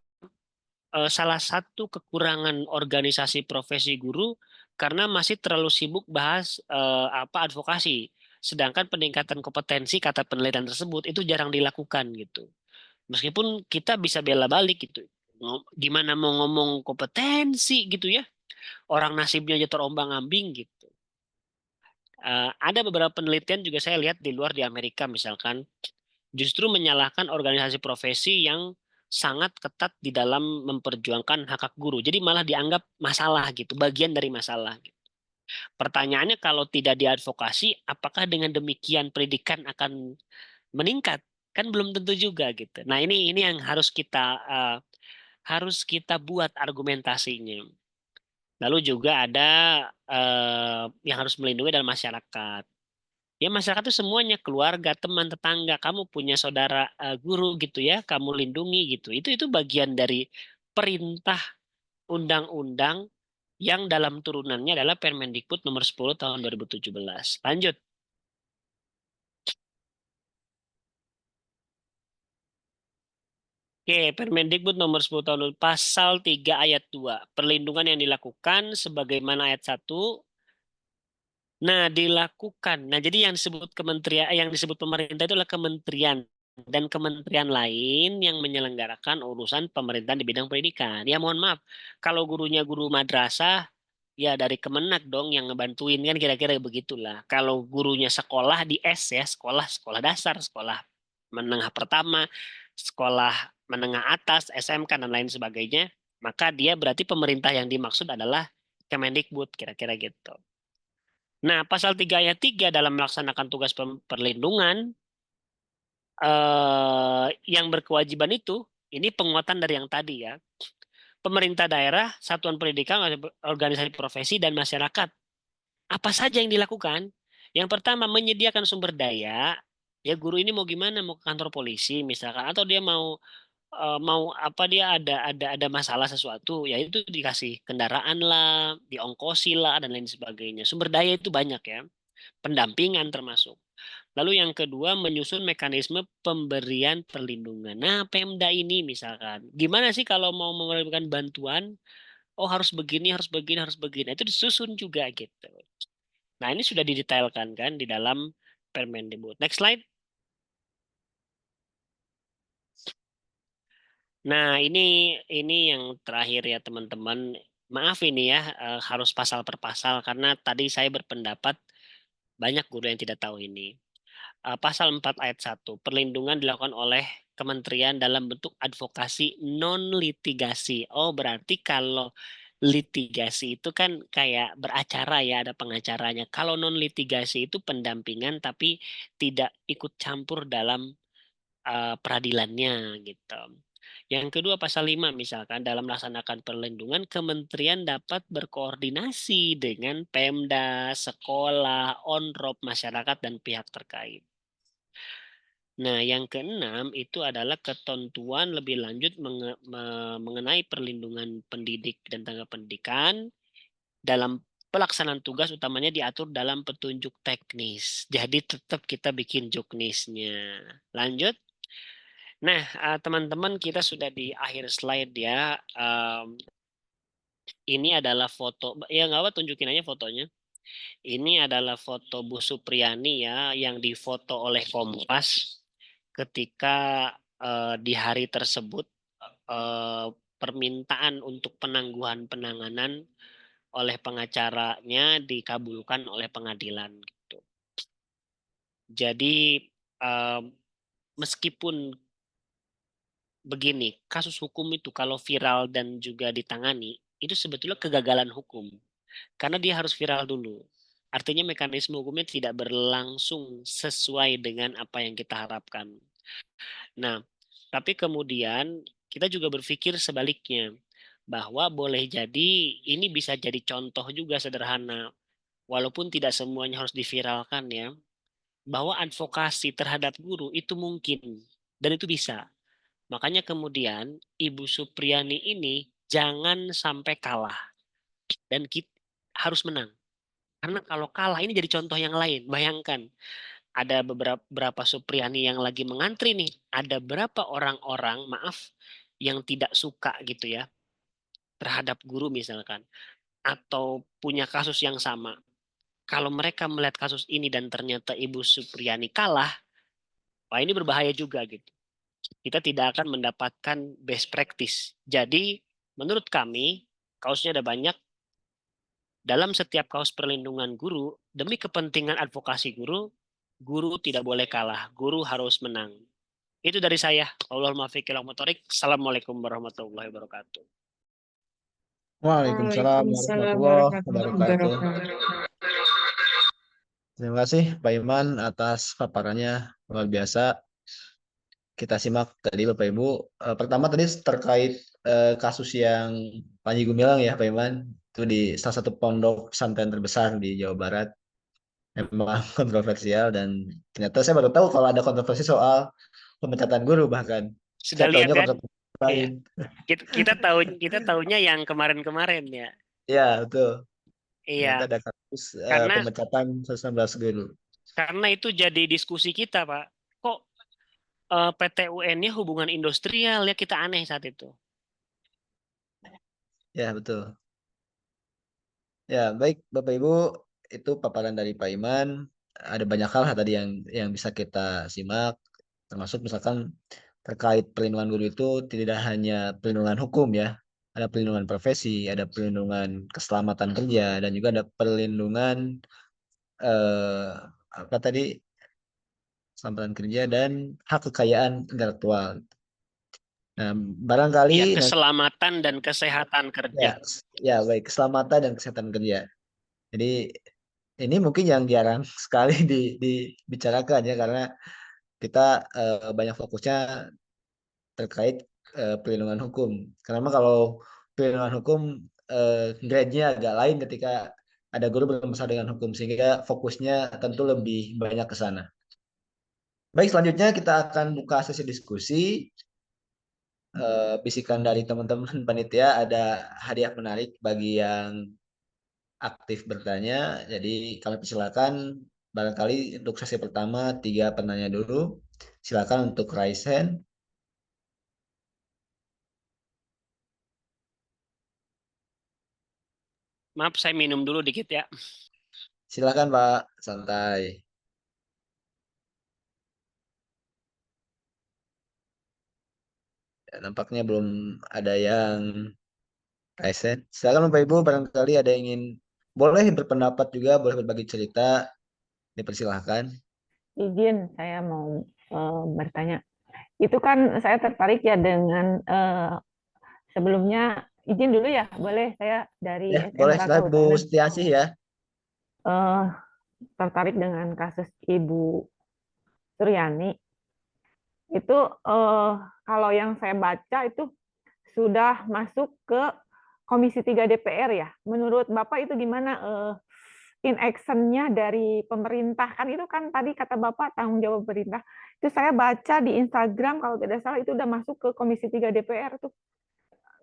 salah satu kekurangan organisasi profesi guru karena masih terlalu sibuk bahas apa advokasi. Sedangkan peningkatan kompetensi kata penelitian tersebut itu jarang dilakukan gitu. Meskipun kita bisa bela balik gitu. Gimana mau ngomong kompetensi gitu ya. Orang nasibnya aja terombang-ambing gitu. Ada beberapa penelitian juga saya lihat di luar di Amerika misalkan justru menyalahkan organisasi profesi yang sangat ketat di dalam memperjuangkan hak hak guru. Jadi malah dianggap masalah gitu, bagian dari masalah. Gitu. Pertanyaannya kalau tidak diadvokasi, apakah dengan demikian pendidikan akan meningkat? Kan belum tentu juga gitu. Nah ini yang harus kita buat argumentasinya. Lalu juga ada yang harus melindungi dalam masyarakat. Ya masyarakat itu semuanya keluarga, teman, tetangga. Kamu punya saudara guru gitu ya, kamu lindungi gitu. Itu bagian dari perintah undang-undang yang dalam turunannya adalah Permendikbud nomor 10 tahun 2017. Lanjut. Oke, Permendikbud nomor 10 tahun pasal 3 ayat 2. Perlindungan yang dilakukan sebagaimana ayat 1. Nah, dilakukan. Nah, jadi yang disebut kementerian, yang disebut pemerintah itu adalah kementerian dan kementerian lain yang menyelenggarakan urusan pemerintahan di bidang pendidikan. Ya, mohon maaf, kalau gurunya guru madrasah, ya dari Kemenak dong yang ngebantuin kan kira-kira begitulah. Kalau gurunya sekolah di S ya, sekolah dasar, sekolah menengah pertama, sekolah menengah atas, SMK dan lain sebagainya, maka dia berarti pemerintah yang dimaksud adalah Kemendikbud kira-kira gitu. Nah, pasal 3 ayat 3 dalam melaksanakan tugas perlindungan yang berkewajiban itu, ini penguatan dari yang tadi ya. Pemerintah daerah, satuan pendidikan, organisasi profesi, dan masyarakat. Apa saja yang dilakukan? Yang pertama, menyediakan sumber daya. Ya, guru ini mau gimana? Mau ke kantor polisi misalkan, atau dia mau apa dia ada masalah sesuatu, ya itu dikasih kendaraan lah, diongkosi lah, dan lain sebagainya. Sumber daya itu banyak ya. Pendampingan termasuk. Lalu yang kedua, menyusun mekanisme pemberian perlindungan. Nah, Pemda ini misalkan, gimana sih kalau mau memberikan bantuan? Oh, harus begini, harus begini, harus begini. Itu disusun juga gitu. Nah, ini sudah didetailkan kan di dalam Permendikbud. Next slide. Nah, ini yang terakhir ya teman-teman. Maaf ini ya, harus pasal per pasal karena tadi saya berpendapat banyak guru yang tidak tahu ini. Pasal 4 ayat 1, perlindungan dilakukan oleh kementerian dalam bentuk advokasi non litigasi. Oh, berarti kalau litigasi itu kan kayak beracara ya, ada pengacaranya. Kalau non litigasi itu pendampingan tapi tidak ikut campur dalam peradilannya gitu. Yang kedua pasal 5 misalkan dalam melaksanakan perlindungan kementerian dapat berkoordinasi dengan Pemda, sekolah, onrop, masyarakat dan pihak terkait. Nah, yang keenam itu adalah ketentuan lebih lanjut mengenai perlindungan pendidik dan tenaga pendidikan dalam pelaksanaan tugas utamanya diatur dalam petunjuk teknis. Jadi tetap kita bikin juknisnya. Lanjut. Nah, teman-teman kita sudah di akhir slide ya. Ini adalah foto, ya nggak apa tunjukin aja fotonya. Ini adalah foto Bu Supriyani ya yang difoto oleh Kompas ketika di hari tersebut eh, permintaan untuk penangguhan penanganan oleh pengacaranya dikabulkan oleh pengadilan gitu. Jadi eh, meskipun begini, kasus hukum itu kalau viral dan juga ditangani, itu sebetulnya kegagalan hukum. Karena dia harus viral dulu. Artinya mekanisme hukumnya tidak berlangsung sesuai dengan apa yang kita harapkan. Nah, tapi kemudian kita juga berpikir sebaliknya, bahwa boleh jadi ini bisa jadi contoh juga sederhana, walaupun tidak semuanya harus diviralkan ya, bahwa advokasi terhadap guru itu mungkin, dan itu bisa. Makanya kemudian Ibu Supriyani ini jangan sampai kalah dan kita harus menang. Karena kalau kalah ini jadi contoh yang lain. Bayangkan ada beberapa Supriyani yang lagi mengantri nih. Ada berapa orang-orang, maaf, yang tidak suka gitu ya terhadap guru misalkan. Atau punya kasus yang sama. Kalau mereka melihat kasus ini dan ternyata Ibu Supriyani kalah, wah ini berbahaya juga gitu. Kita tidak akan mendapatkan best practice. Jadi menurut kami, kasusnya ada banyak, dalam setiap kasus perlindungan guru, demi kepentingan advokasi guru, guru tidak boleh kalah, guru harus menang. Itu dari saya. Allahumma fiqh motorik. Assalamualaikum warahmatullahi wabarakatuh. Waalaikumsalam Waalaikumsalam warahmatullahi warahmatullahi wabarakatuh. wabarakatuh. Terima kasih Pak Iman atas paparannya luar biasa. Kita simak tadi Bapak Ibu. Pertama tadi terkait kasus yang Panji Gumilang ya Pak Iman. Itu di salah satu pondok pesantren terbesar di Jawa Barat. Memang kontroversial dan ternyata saya baru tahu kalau ada kontroversi soal pemecatan guru bahkan. Sudah Saya lihat tahunya kan? kontroversi Iya. lain. Kita tahunya yang kemarin-kemarin ya. Ya, betul. Ternyata Iya, ada kasus karena pemecatan 19 guru. itu jadi diskusi kita, Pak. Kok PT UN-nya hubungan industrial ya, kita aneh saat itu. Ya, betul. Ya, baik Bapak Ibu, itu paparan dari Pak Iman. Ada banyak hal tadi yang bisa kita simak, termasuk misalkan terkait perlindungan guru itu tidak hanya perlindungan hukum ya, ada perlindungan profesi, ada perlindungan keselamatan kerja, dan juga ada perlindungan eh, apa tadi keselamatan kerja dan hak kekayaan intelektual. Nah, barangkali Iya, nanti keselamatan dan kesehatan kerja. ya, ya baik keselamatan dan kesehatan kerja. Jadi ini mungkin yang jarang sekali dibicarakan ya karena kita banyak fokusnya terkait perlindungan hukum. Karena kalau perlindungan hukum grade-nya agak lain ketika ada guru bermasalah dengan hukum sehingga fokusnya tentu lebih banyak ke sana. Baik, selanjutnya kita akan buka sesi diskusi. Bisikan dari teman-teman panitia ada hadiah menarik bagi yang aktif bertanya. Jadi kami persilakan barangkali untuk sesi pertama 3 penanya dulu. Silakan untuk raise hand. Maaf, saya minum dulu dikit ya. Silakan Pak, santai. Ya, nampaknya belum ada yang raise hand. Silakan Bapak Ibu barangkali ada yang ingin boleh berpendapat juga, boleh berbagi cerita, dipersilahkan. Izin saya mau bertanya. Itu kan saya tertarik ya dengan sebelumnya izin dulu ya, boleh saya dari Ya, boleh SMK silakan Bu Kehutanan Setiasih ya. eh, tertarik dengan kasus Ibu Suryani itu kalau yang saya baca itu sudah masuk ke Komisi 3 DPR ya. Menurut Bapak itu gimana in action-nya dari pemerintah? Kan itu kan tadi kata Bapak tanggung jawab pemerintah. Itu saya baca di Instagram kalau tidak salah itu udah masuk ke Komisi 3 DPR tuh.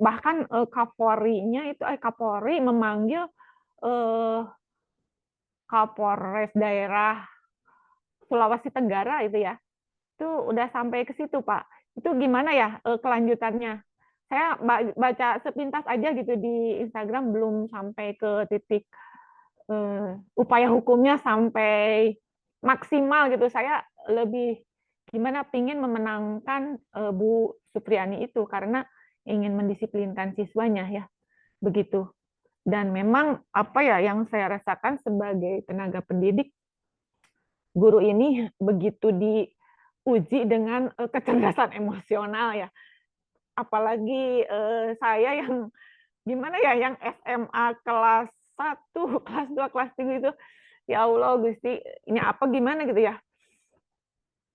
Bahkan Kapolri memanggil eh, Kapolres daerah Sulawesi Tenggara itu ya. Itu udah sampai ke situ, Pak. Itu gimana ya kelanjutannya? Saya baca sepintas aja gitu di Instagram, belum sampai ke titik upaya hukumnya sampai maksimal gitu. Saya lebih gimana pingin memenangkan Bu Supriyani itu karena ingin mendisiplinkan siswanya ya, begitu. Dan memang apa ya yang saya rasakan sebagai tenaga pendidik, guru ini begitu diuji dengan kecerdasan emosional ya. Apalagi saya yang gimana ya yang SMA kelas 1, kelas 2, kelas 3 itu ya Allah Gusti, ini apa gimana gitu ya.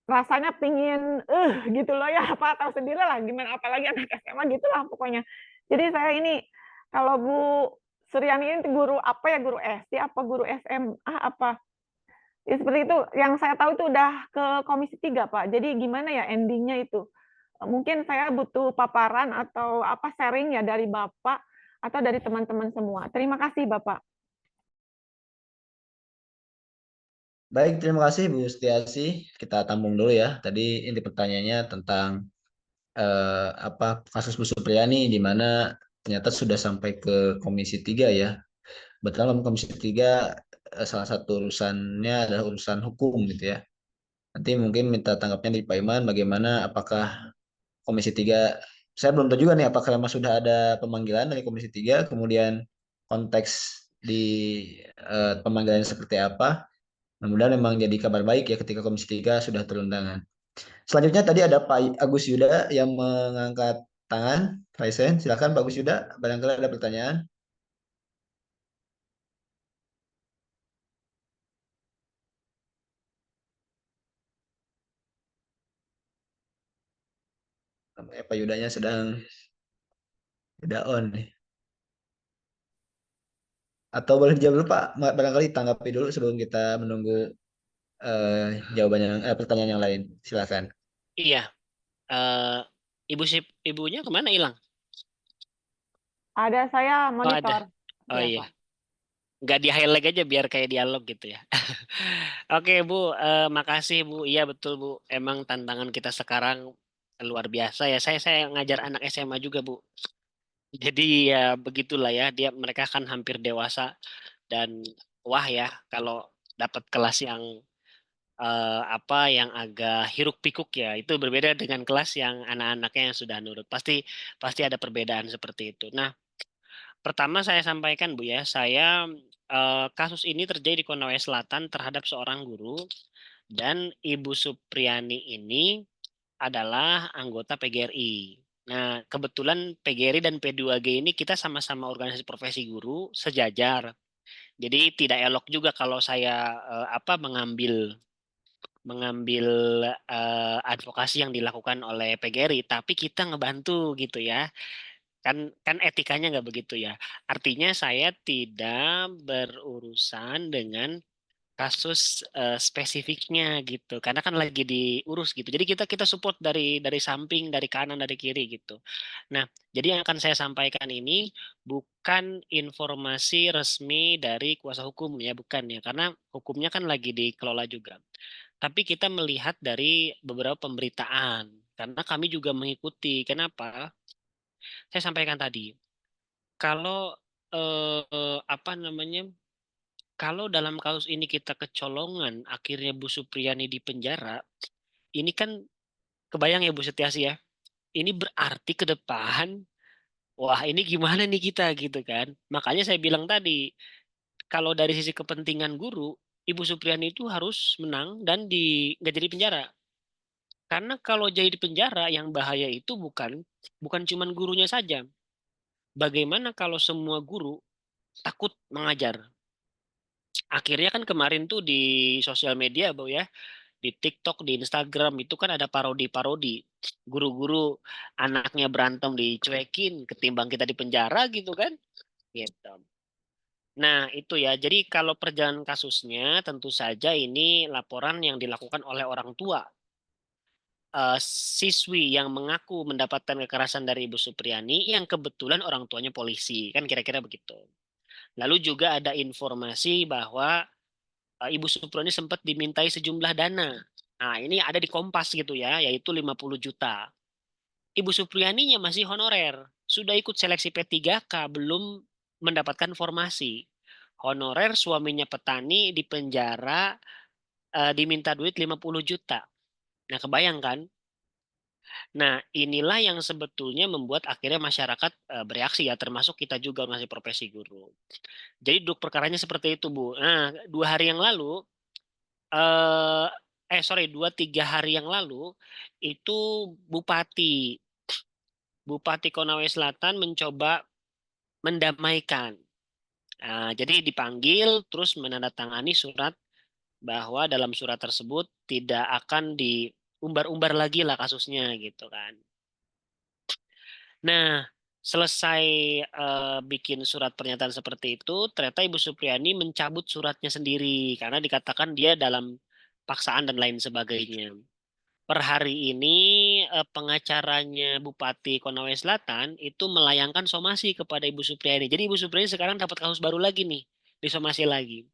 Rasanya pingin gitu loh ya, apa tahu sendiri lah gimana apalagi anak SMA gitulah pokoknya. Jadi saya ini kalau Bu Suryani ini guru apa ya, guru SD apa guru SMA apa. Ya seperti itu, yang saya tahu itu udah ke Komisi 3, Pak. Jadi gimana ya endingnya itu? Mungkin saya butuh paparan atau apa sharing ya dari Bapak atau dari teman-teman semua. Terima kasih, Bapak. Baik, terima kasih Bu Setiasih. Kita tampung dulu ya. Tadi inti pertanyaannya tentang apa kasus Bu Supriyani di mana ternyata sudah sampai ke Komisi 3 ya. Betul, Komisi 3 salah satu urusannya adalah urusan hukum gitu ya. Nanti mungkin minta tanggapannya di Pak Iman bagaimana apakah Komisi 3, saya belum tahu juga nih apakah memang sudah ada pemanggilan dari Komisi 3, kemudian konteks di pemanggilan seperti apa. Mudah-mudahan memang jadi kabar baik ya ketika Komisi 3 sudah turun tangan. Selanjutnya tadi ada Pak Agus Yuda yang mengangkat tangan. Raisen, silakan Pak Agus Yuda, barangkali ada pertanyaan. Pak Yudanya sedang tidak on nih. Atau boleh dijawab dulu Pak, barangkali tanggapi dulu sebelum kita menunggu jawabannya, pertanyaan yang lain. Silakan. Iya, eh, ibunya kemana hilang? Ada saya Oh ada. monitor. Oh Ya, iya, Pak. nggak di highlight aja biar kayak dialog gitu ya. Oke Bu, makasih Bu. Iya betul Bu. Emang tantangan kita sekarang luar biasa ya. Saya ngajar anak SMA juga Bu. Jadi ya begitulah ya. Mereka kan hampir dewasa dan wah ya kalau dapat kelas yang apa yang agak hiruk pikuk ya itu berbeda dengan kelas yang anak-anaknya yang sudah nurut. Pasti pasti ada perbedaan seperti itu. Nah, pertama saya sampaikan Bu ya, kasus ini terjadi di Konawe Selatan terhadap seorang guru dan Ibu Supriyani ini adalah anggota PGRI. Nah, kebetulan PGRI dan P2G ini kita sama-sama organisasi profesi guru sejajar. Jadi tidak elok juga kalau saya mengambil mengambil advokasi yang dilakukan oleh PGRI, tapi kita ngebantu gitu ya. Kan etikanya nggak begitu ya. Artinya saya tidak berurusan dengan kasus spesifiknya gitu karena kan lagi diurus gitu jadi kita support dari samping dari kanan dari kiri gitu. Nah, jadi yang akan saya sampaikan ini bukan informasi resmi dari kuasa hukum ya, bukan ya, karena hukumnya kan lagi dikelola juga, tapi kita melihat dari beberapa pemberitaan karena kami juga mengikuti. Kenapa saya sampaikan tadi, kalau apa namanya, kalau dalam kasus ini kita kecolongan, akhirnya Bu Supriyani di penjara, ini kan kebayang ya Bu Setiasi ya, ini berarti ke depan, wah ini gimana nih kita gitu kan. Makanya saya bilang tadi, kalau dari sisi kepentingan guru, Ibu Supriyani itu harus menang dan nggak jadi penjara. Karena kalau jadi di penjara, yang bahaya itu bukan cuman gurunya saja. bagaimana kalau semua guru takut mengajar? Akhirnya kan kemarin tuh di sosial media, Bu ya, di TikTok, di Instagram itu kan ada parodi-parodi. Guru-guru anaknya berantem dicuekin ketimbang kita di penjara gitu kan. Gitu. Nah, itu ya. Jadi kalau perjalanan kasusnya tentu saja ini laporan yang dilakukan oleh orang tua siswi yang mengaku mendapatkan kekerasan dari Ibu Supriani yang kebetulan orang tuanya polisi, kan kira-kira begitu. Lalu juga ada informasi bahwa Ibu Supriani sempat dimintai sejumlah dana. Nah, ini ada di Kompas gitu ya, yaitu 50 juta. Ibu Suprianinya masih honorer, sudah ikut seleksi P3K, belum mendapatkan formasi. Honorer, suaminya petani, di penjara, diminta duit 50 juta. Nah, kebayang kan? Nah, inilah yang sebetulnya membuat akhirnya masyarakat bereaksi ya, termasuk kita juga masih profesi guru. Jadi duduk perkaranya seperti itu, Bu. Nah, 2 hari yang lalu, eh sorry, 2-3 hari yang lalu, itu Bupati Bupati Konawe Selatan mencoba mendamaikan. Nah, jadi dipanggil terus menandatangani surat bahwa dalam surat tersebut tidak akan diumbar-umbar lagi lah kasusnya gitu kan. Nah, selesai bikin surat pernyataan seperti itu, ternyata Ibu Supriani mencabut suratnya sendiri karena dikatakan dia dalam paksaan dan lain sebagainya. Per hari ini pengacaranya Bupati Konawe Selatan itu melayangkan somasi kepada Ibu Supriani. Jadi Ibu Supriani sekarang dapat kasus baru lagi nih, disomasi lagi.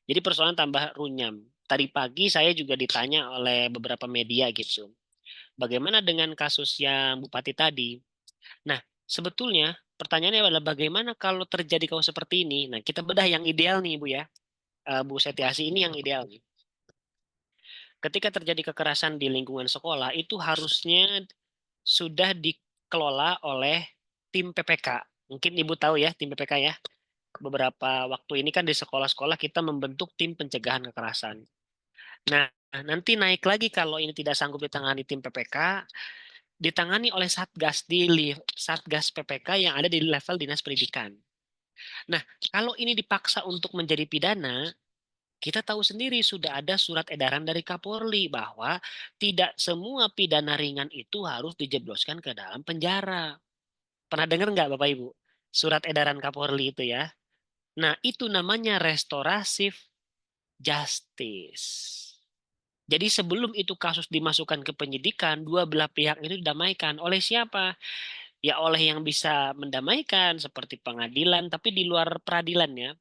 Jadi persoalan tambah runyam. Tadi pagi saya juga ditanya oleh beberapa media gitu. Bagaimana dengan kasus yang Bupati tadi? Nah, sebetulnya pertanyaannya adalah bagaimana kalau terjadi kasus seperti ini? Nah, kita bedah yang ideal nih, Bu ya. Bu Setiasi, ini yang ideal nih. Ketika terjadi kekerasan di lingkungan sekolah, itu harusnya sudah dikelola oleh tim PPK. Mungkin Ibu tahu ya, tim PPK ya. Beberapa waktu ini kan di sekolah-sekolah kita membentuk tim pencegahan kekerasan. Nah, nanti naik lagi kalau ini tidak sanggup ditangani tim PPK, ditangani oleh Satgas Satgas PPK yang ada di level Dinas Pendidikan. Nah, kalau ini dipaksa untuk menjadi pidana, kita tahu sendiri sudah ada surat edaran dari Kapolri bahwa tidak semua pidana ringan itu harus dijebloskan ke dalam penjara. Pernah dengar nggak Bapak Ibu? Surat edaran Kapolri itu ya. Nah, itu namanya restoratif justice. Jadi sebelum itu kasus dimasukkan ke penyidikan, dua belah pihak itu didamaikan. Oleh siapa? Ya oleh yang bisa mendamaikan seperti pengadilan, tapi di luar peradilan ya,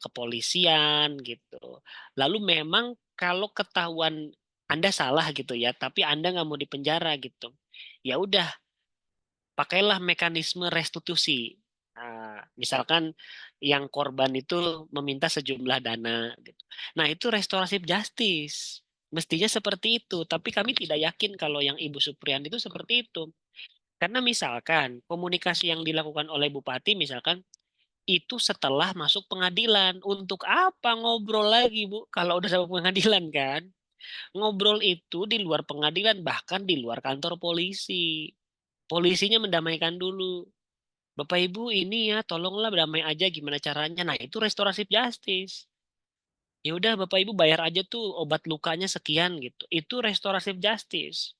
kepolisian gitu. Lalu memang kalau ketahuan Anda salah gitu ya, tapi Anda nggak mau dipenjara gitu, ya udah pakailah mekanisme restitusi. Misalkan yang korban itu meminta sejumlah dana gitu. Nah, itu restoratif justice. Mestinya seperti itu, tapi kami tidak yakin kalau yang Ibu Supriyan itu seperti itu. Karena misalkan komunikasi yang dilakukan oleh Bupati misalkan itu setelah masuk pengadilan. Untuk apa ngobrol lagi, Bu? Kalau udah sampai pengadilan kan? Ngobrol itu di luar pengadilan, bahkan di luar kantor polisi. Polisinya mendamaikan dulu. Bapak Ibu ini ya, tolonglah berdamai aja gimana caranya. Nah, itu restoratif justice. Ya udah Bapak Ibu bayar aja tuh obat lukanya sekian gitu. Itu restoratif justice.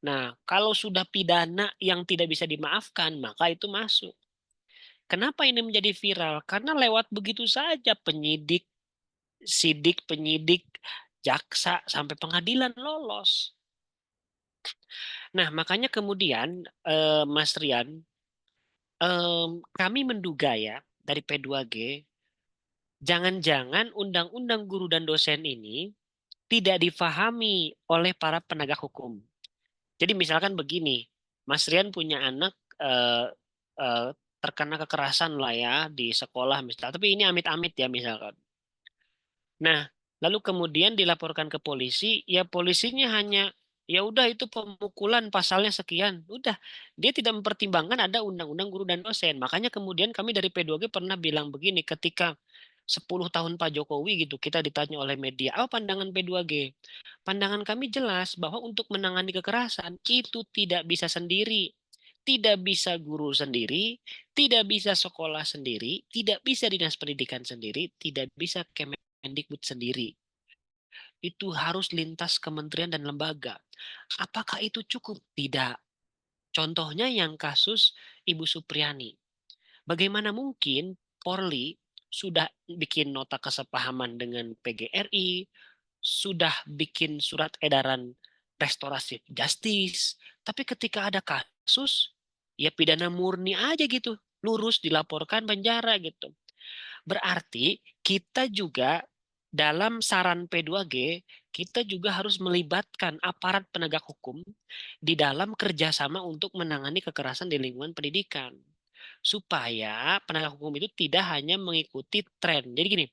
Nah, kalau sudah pidana yang tidak bisa dimaafkan, maka itu masuk. Kenapa ini menjadi viral? Karena lewat begitu saja penyidik, sidik, penyidik, jaksa, sampai pengadilan lolos. Nah, makanya kemudian Mas Rian, kami menduga ya dari P2G, jangan-jangan undang-undang guru dan dosen ini tidak difahami oleh para penegak hukum. Jadi misalkan begini, Mas Rian punya anak eh, eh, terkena kekerasan lah ya di sekolah misalnya, tapi ini amit-amit ya misalkan. Nah, lalu kemudian dilaporkan ke polisi, ya polisinya hanya ya udah itu pemukulan pasalnya sekian, udah dia tidak mempertimbangkan ada undang-undang guru dan dosen. Makanya kemudian kami dari P2G pernah bilang begini ketika 10 tahun Pak Jokowi gitu kita ditanya oleh media, apa pandangan P2G? Pandangan kami jelas bahwa untuk menangani kekerasan itu tidak bisa sendiri. tidak bisa guru sendiri, tidak bisa sekolah sendiri, tidak bisa dinas pendidikan sendiri, tidak bisa Kemendikbud sendiri. Itu harus lintas kementerian dan lembaga. Apakah itu cukup? Tidak. Contohnya yang kasus Ibu Supriani. Bagaimana mungkin Polri sudah bikin nota kesepahaman dengan PGRI, sudah bikin surat edaran restoratif justice, tapi ketika ada kasus, ya pidana murni aja gitu, lurus dilaporkan penjara gitu. Berarti kita juga dalam saran P2G, kita juga harus melibatkan aparat penegak hukum di dalam kerjasama untuk menangani kekerasan di lingkungan pendidikan. Supaya penegak hukum itu tidak hanya mengikuti tren. Jadi gini,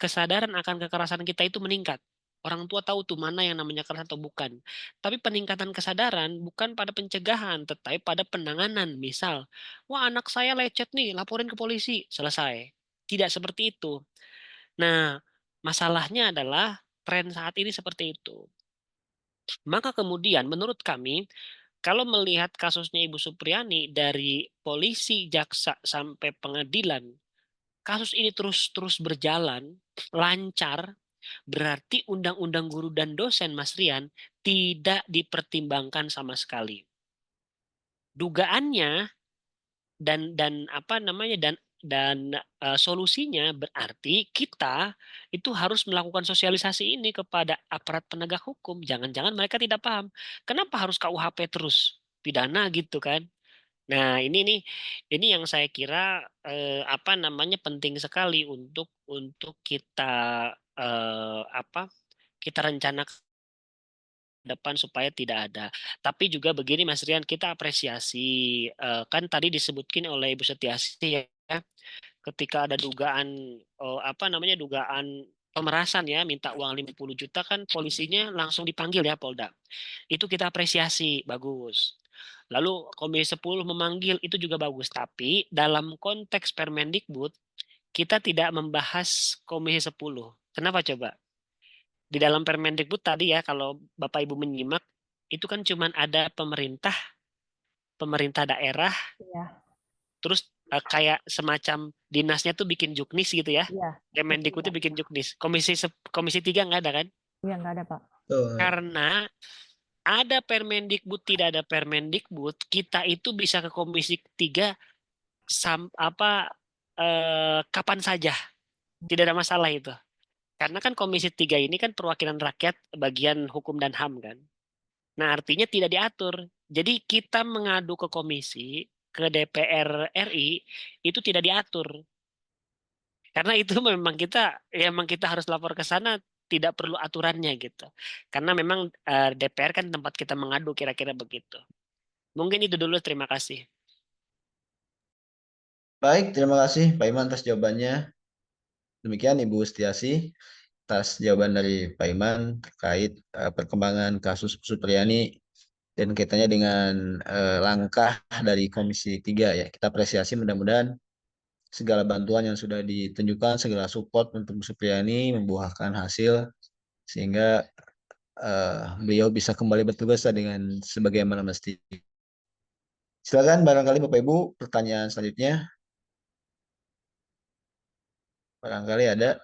kesadaran akan kekerasan kita itu meningkat. Orang tua tahu tuh mana yang namanya kekerasan atau bukan. Tapi peningkatan kesadaran bukan pada pencegahan, tetapi pada penanganan. Misal, wah anak saya lecet nih, laporin ke polisi, selesai. Tidak seperti itu. Nah, masalahnya adalah tren saat ini seperti itu. Maka kemudian menurut kami, kalau melihat kasusnya Ibu Supriani dari polisi, jaksa sampai pengadilan, kasus ini terus berjalan lancar, berarti undang-undang guru dan dosen Mas Rian tidak dipertimbangkan sama sekali. Dugaannya dan apa namanya dan solusinya berarti kita itu harus melakukan sosialisasi ini kepada aparat penegak hukum. Jangan-jangan mereka tidak paham. Kenapa harus KUHP terus pidana gitu kan? Nah, ini yang saya kira apa namanya penting sekali untuk kita apa kita rencanakan depan supaya tidak ada. Tapi juga begini Mas Rian, kita apresiasi kan tadi disebutkin oleh Ibu Setiasi ya, ketika ada dugaan apa namanya dugaan pemerasan ya, minta uang 50 juta kan polisinya langsung dipanggil ya Polda. Itu kita apresiasi, bagus. Lalu Komisi 10 memanggil itu juga bagus, tapi dalam konteks Permendikbud kita tidak membahas Komisi 10. Kenapa coba? Di dalam Permendikbud tadi ya, kalau Bapak Ibu menyimak, itu kan cuma ada pemerintah daerah, Iya, terus kayak semacam dinasnya tuh bikin juknis gitu ya. iya, itu Kemendikbud ya. itu bikin juknis. Komisi 3 nggak ada kan? Iya, nggak ada, Pak. Tuh. Karena ada Permendikbud, tidak ada Permendikbud, kita itu bisa ke Komisi 3 apa kapan saja. Tidak ada masalah itu. Karena kan Komisi 3 ini kan perwakilan rakyat bagian hukum dan HAM kan. Nah, artinya tidak diatur. Jadi kita mengadu ke komisi, ke DPR RI, itu tidak diatur. Karena itu memang kita harus lapor ke sana, tidak perlu aturannya gitu. Karena memang DPR kan tempat kita mengadu kira-kira begitu. Mungkin itu dulu, terima kasih. Baik, terima kasih Pak Iman atas jawabannya. Demikian Ibu Setiasi atas jawaban dari Pak Iman terkait perkembangan kasus Supriani dan kaitannya dengan langkah dari Komisi 3 ya. Kita apresiasi mudah-mudahan segala bantuan yang sudah ditunjukkan, segala support untuk Bu Supriani membuahkan hasil sehingga beliau bisa kembali bertugas dengan sebagaimana mesti. Silakan barangkali Bapak Ibu pertanyaan selanjutnya barangkali ada.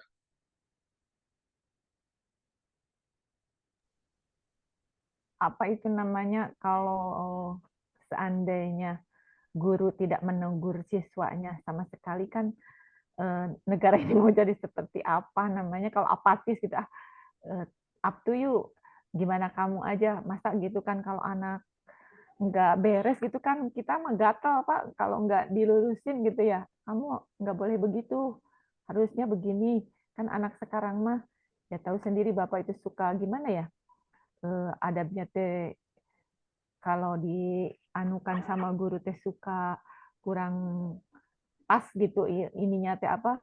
Apa itu namanya kalau seandainya guru tidak menegur siswanya sama sekali kan negara ini mau jadi seperti apa namanya kalau apatis gitu up to you gimana kamu aja masa gitu kan kalau anak nggak beres gitu kan kita mah gatel Pak kalau nggak dilurusin gitu ya kamu nggak boleh begitu harusnya begini kan anak sekarang mah ya tahu sendiri Bapak itu suka gimana ya adabnya teh kalau dianukan sama guru teh suka kurang pas gitu ininya teh apa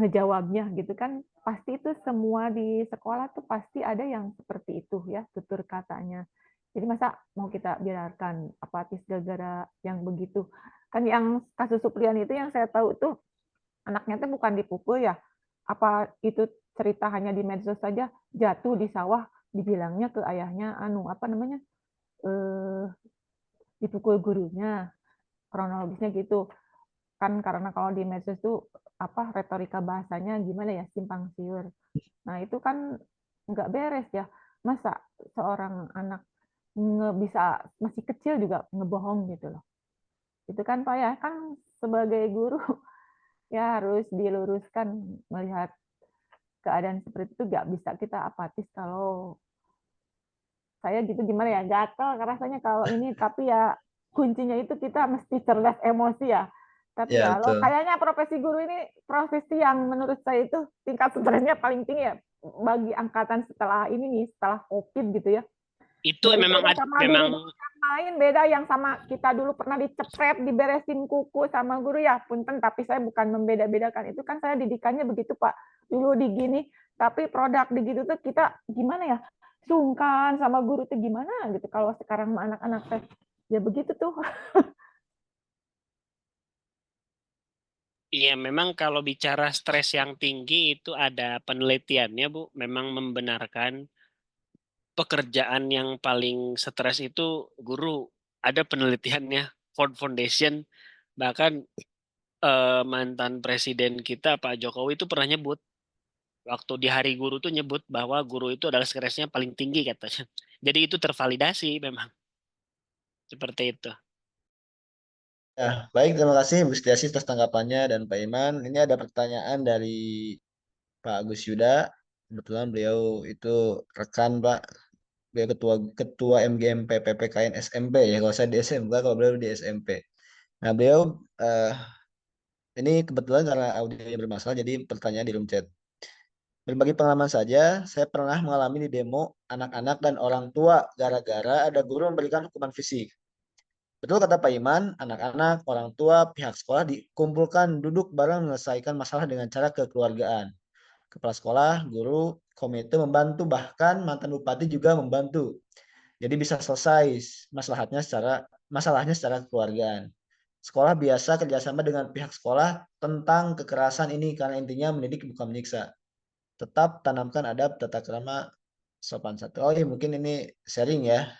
ngejawabnya gitu kan pasti itu semua di sekolah tuh pasti ada yang seperti itu ya tutur katanya jadi masa mau kita biarkan apatis gara-gara yang begitu kan yang kasus Supriani itu yang saya tahu tuh anaknya tuh bukan dipukul ya apa itu cerita hanya di medsos saja jatuh di sawah dibilangnya ke ayahnya anu apa namanya eh, dipukul gurunya, kronologisnya gitu kan, karena kalau di medsos tuh apa retorika bahasanya gimana ya, simpang siur. Nah itu kan nggak beres ya, masa seorang anak bisa masih kecil juga ngebohong gitu loh. Itu kan Pak ya, kan sebagai guru ya harus diluruskan, melihat keadaan seperti itu nggak bisa kita apatis. Kalau saya gitu gimana ya, gatel rasanya kalau ini, tapi ya kuncinya itu kita mesti cerdas emosi ya. Tapi Ya, ya lo betul. kayaknya profesi guru ini profesi yang menurut saya itu tingkat stresnya paling tinggi ya bagi angkatan setelah ini nih, setelah COVID gitu ya. Itu Jadi memang beda sama memang guru-guru yang lain, beda yang sama kita dulu pernah dicepret, diberesin kuku sama guru ya, punten, tapi saya bukan membeda-bedakan. Itu kan saya didikannya begitu Pak, dulu di gini, tapi produk di gitu tuh kita gimana ya, sungkan sama guru tuh gimana gitu. Kalau sekarang sama anak-anak teh ya begitu tuh. Iya, memang kalau bicara stres yang tinggi itu ada penelitiannya, Bu. Memang membenarkan pekerjaan yang paling stres itu guru. Ada penelitiannya, Ford Foundation, bahkan mantan presiden kita Pak Jokowi itu pernah nyebut, waktu di Hari Guru tuh nyebut bahwa guru itu adalah stresnya paling tinggi katanya. Jadi itu tervalidasi memang seperti itu. Ya, baik, terima kasih Bu Setiasi atas tanggapannya dan Pak Iman. Ini ada pertanyaan dari Pak Agus Yuda. Kebetulan beliau itu rekan Pak, beliau ketua ketua MGMP PPKN SMP ya. Kalau saya di SMK, kalau beliau di SMP. Nah, beliau eh, ini kebetulan karena audionya bermasalah, jadi pertanyaan di room chat. Berbagi pengalaman saja, saya pernah mengalami di demo anak-anak dan orang tua gara-gara ada guru memberikan hukuman fisik. Betul kata Pak Iman, anak-anak, orang tua, pihak sekolah dikumpulkan duduk bareng menyelesaikan masalah dengan cara kekeluargaan. Kepala sekolah, guru, komite membantu, bahkan mantan bupati juga membantu. Jadi bisa selesai masalahnya secara kekeluargaan. Sekolah biasa kerjasama dengan pihak sekolah tentang kekerasan ini karena intinya mendidik bukan menyiksa. Tetap tanamkan adab tata krama sopan satu. Oh iya, mungkin ini sharing ya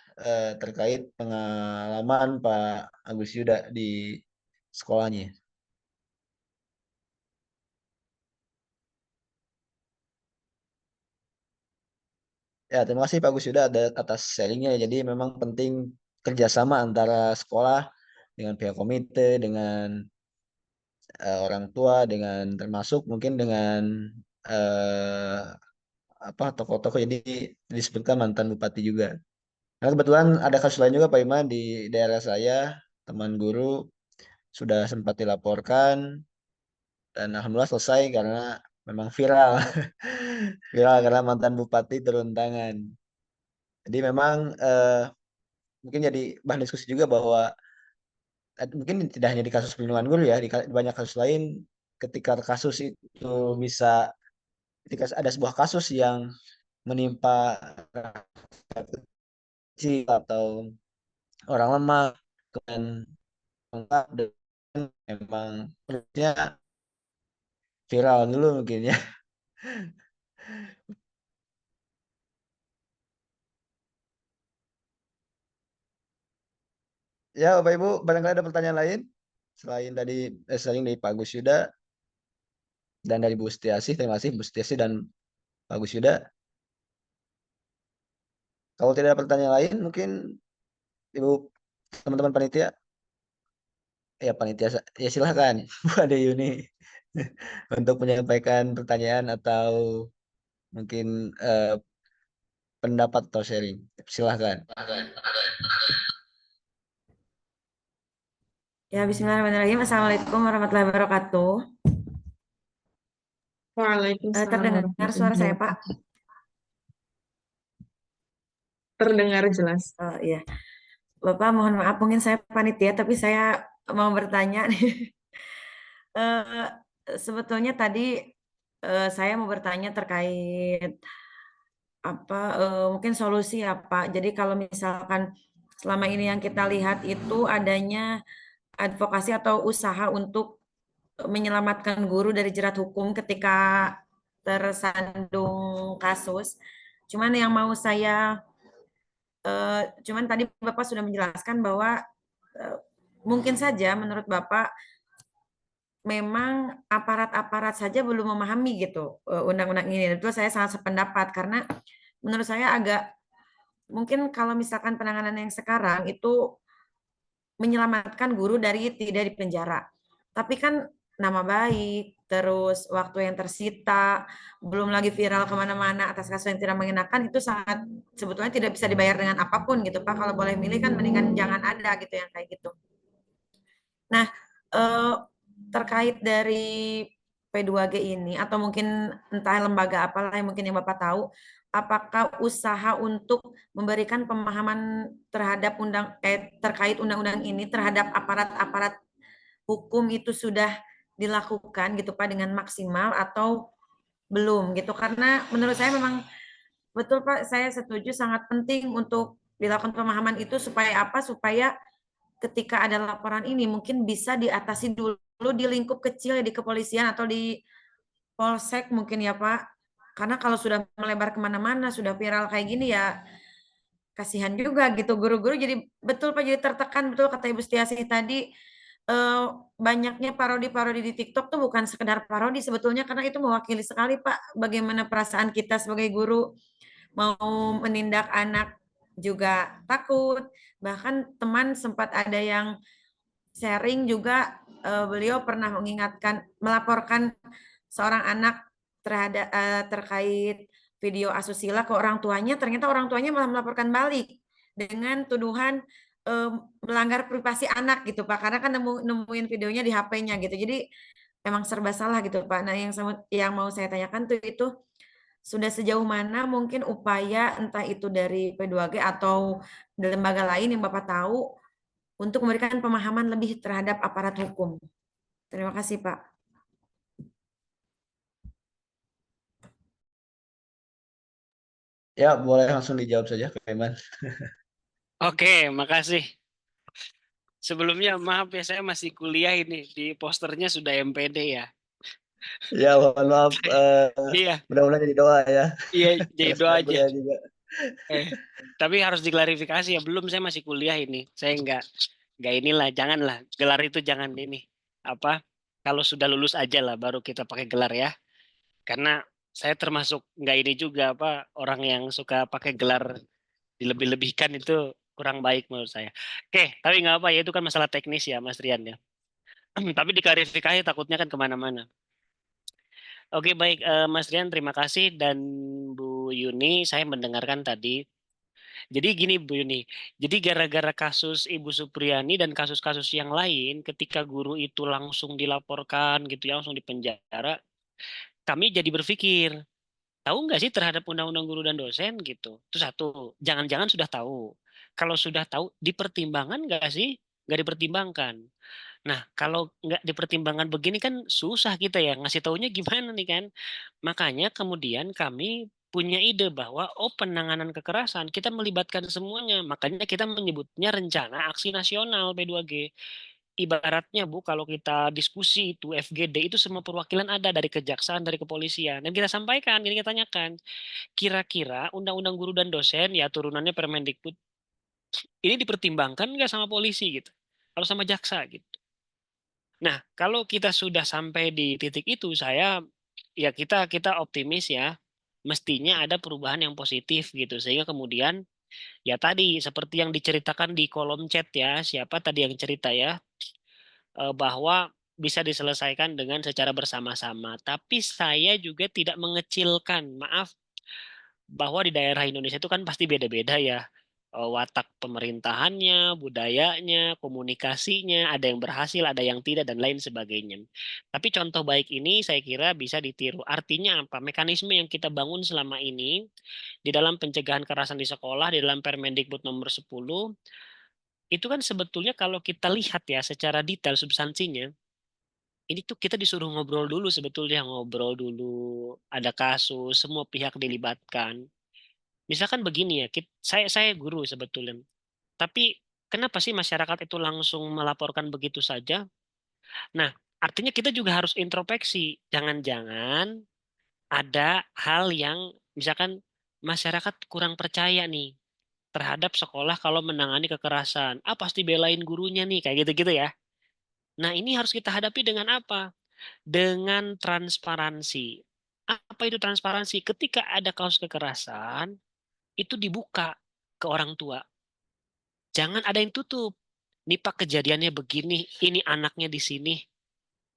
terkait pengalaman Pak Agus Yuda di sekolahnya. Ya, terima kasih Pak Agus Yuda atas sharingnya. Jadi memang penting kerjasama antara sekolah dengan pihak komite, dengan orang tua, dengan termasuk mungkin dengan eh, apa tokoh-tokoh. Jadi disebutkan mantan bupati juga. Nah, kebetulan ada kasus lain juga Pak Iman di daerah saya, teman guru sudah sempat dilaporkan dan alhamdulillah selesai karena memang viral. Viral karena mantan bupati turun tangan. Jadi memang mungkin jadi bahan diskusi juga bahwa mungkin tidak hanya di kasus perlindungan guru ya, di banyak kasus lain ketika kasus itu bisa ketika ada sebuah kasus yang menimpa rakyat kecil atau orang lemah dan lengkap dan memang perlunya viral dulu mungkin ya. Ya, Bapak Ibu, barangkali ada pertanyaan lain selain dari Pak Gus Yuda dan dari Bu Setiasi. Terima kasih Bu Setiasi dan Pak Gus Yuda. Kalau tidak ada pertanyaan lain, mungkin Ibu teman-teman panitia, ya panitia, ya silahkan Bu Ade Yuni untuk menyampaikan pertanyaan atau mungkin pendapat atau sharing. Silahkan. Ya, bismillahirrahmanirrahim. Assalamualaikum warahmatullahi wabarakatuh. Waalaikumsalam Terdengar suara warahmatullahi saya, Pak? wabarakatuh. Terdengar jelas. Oh, iya. Bapak, mohon maaf, mungkin saya panitia, tapi saya mau bertanya. Eh, Sebetulnya tadi saya mau bertanya terkait apa mungkin solusi apa. Jadi kalau misalkan selama ini yang kita lihat itu adanya advokasi atau usaha untuk menyelamatkan guru dari jerat hukum ketika tersandung kasus. Cuman yang mau saya cuman tadi Bapak sudah menjelaskan bahwa mungkin saja menurut Bapak memang aparat-aparat saja belum memahami gitu undang-undang ini. Itu saya sangat sependapat karena menurut saya agak mungkin kalau misalkan penanganan yang sekarang itu menyelamatkan guru dari tidak dipenjara. Tapi kan nama baik, terus waktu yang tersita, belum lagi viral kemana-mana atas kasus yang tidak mengenakan itu sangat sebetulnya tidak bisa dibayar dengan apapun gitu Pak. Kalau boleh milih kan mendingan jangan ada gitu yang kayak gitu. Nah, eh, terkait dari P2G ini atau mungkin entah lembaga apalah yang mungkin yang Bapak tahu, apakah usaha untuk memberikan pemahaman terhadap terkait undang-undang ini terhadap aparat-aparat hukum itu sudah dilakukan gitu Pak dengan maksimal atau belum gitu? Karena menurut saya memang betul Pak, saya setuju sangat penting untuk dilakukan pemahaman itu supaya apa? Supaya ketika ada laporan ini mungkin bisa diatasi dulu di lingkup kecil ya di kepolisian atau di polsek mungkin ya Pak. Karena kalau sudah melebar kemana-mana, sudah viral kayak gini ya kasihan juga gitu guru-guru jadi betul Pak jadi tertekan betul kata Ibu Setiasi tadi banyaknya parodi-parodi di TikTok tuh bukan sekedar parodi sebetulnya karena itu mewakili sekali Pak bagaimana perasaan kita sebagai guru mau menindak anak juga takut bahkan teman sempat ada yang sharing juga beliau pernah mengingatkan melaporkan seorang anak terkait video asusila ke orang tuanya ternyata orang tuanya malah melaporkan balik dengan tuduhan melanggar privasi anak gitu Pak karena kan nemuin videonya di HP-nya gitu jadi emang serba salah gitu Pak. Nah yang mau saya tanyakan tuh itu sudah sejauh mana mungkin upaya entah itu dari P2G atau dari lembaga lain yang Bapak tahu untuk memberikan pemahaman lebih terhadap aparat hukum. Terima kasih, Pak. Ya, boleh langsung dijawab saja, Kak Iman. Oke, makasih. Sebelumnya maaf ya saya masih kuliah ini di posternya sudah MPD ya. Ya, mohon maaf. Iya, Mudah-mudahan jadi doa ya. iya jadi Karena doa sedang aja. kuliah juga. Tapi harus diklarifikasi ya. Belum saya masih kuliah ini. Saya nggak inilah, janganlah gelar itu jangan ini. Apa? Kalau sudah lulus aja lah baru kita pakai gelar ya. Karena saya termasuk nggak ini juga apa orang yang suka pakai gelar dilebih-lebihkan itu kurang baik menurut saya. Oke, tapi nggak apa ya itu kan masalah teknis ya Mas Rian ya. Tapi diklarifikasi takutnya kan kemana-mana. Oke baik Mas Rian terima kasih dan Bu Yuni saya mendengarkan tadi. Jadi gini Bu Yuni, jadi gara-gara kasus Ibu Supriyani dan kasus-kasus yang lain ketika guru itu langsung dilaporkan gitu ya langsung dipenjara, kami jadi berpikir tahu nggak sih terhadap undang-undang guru dan dosen gitu. Itu satu, jangan-jangan sudah tahu. Kalau sudah tahu dipertimbangkan nggak sih? Nggak dipertimbangkan. Nah, kalau nggak dipertimbangkan begini kan susah kita ya ngasih taunya gimana nih kan. Makanya kemudian kami punya ide bahwa oh penanganan kekerasan kita melibatkan semuanya. Makanya kita menyebutnya rencana aksi nasional P2G. Ibaratnya Bu, kalau kita diskusi itu FGD itu semua perwakilan ada dari kejaksaan, dari kepolisian. Dan kita sampaikan, kita tanyakan, kira-kira undang-undang guru dan dosen ya turunannya Permendikbud ini dipertimbangkan nggak sama polisi gitu. Kalau sama jaksa gitu. Nah, kalau kita sudah sampai di titik itu, ya kita optimis ya, mestinya ada perubahan yang positif gitu, sehingga kemudian ya tadi seperti yang diceritakan di kolom chat ya, siapa tadi yang cerita ya, bahwa bisa diselesaikan dengan secara bersama-sama. Tapi saya juga tidak mengecilkan, maaf, bahwa di daerah Indonesia itu kan pasti beda-beda ya. Watak pemerintahannya, budayanya, komunikasinya, ada yang berhasil, ada yang tidak, dan lain sebagainya. Tapi contoh baik ini saya kira bisa ditiru. Artinya apa? Mekanisme yang kita bangun selama ini di dalam pencegahan kekerasan di sekolah, di dalam Permendikbud nomor 10, itu kan sebetulnya kalau kita lihat ya secara detail substansinya, ini tuh kita disuruh ngobrol dulu sebetulnya, ngobrol dulu, ada kasus, semua pihak dilibatkan. Misalkan begini ya, saya guru sebetulnya. Tapi kenapa sih masyarakat itu langsung melaporkan begitu saja? Nah, artinya kita juga harus introspeksi. Jangan-jangan ada hal yang misalkan masyarakat kurang percaya nih terhadap sekolah kalau menangani kekerasan. Ah, pasti belain gurunya nih, kayak gitu-gitu ya. Nah, ini harus kita hadapi dengan apa? Dengan transparansi. Apa itu transparansi? Ketika ada kasus kekerasan, itu dibuka ke orang tua. Jangan ada yang tutup. Nih Pak, kejadiannya begini, ini anaknya di sini.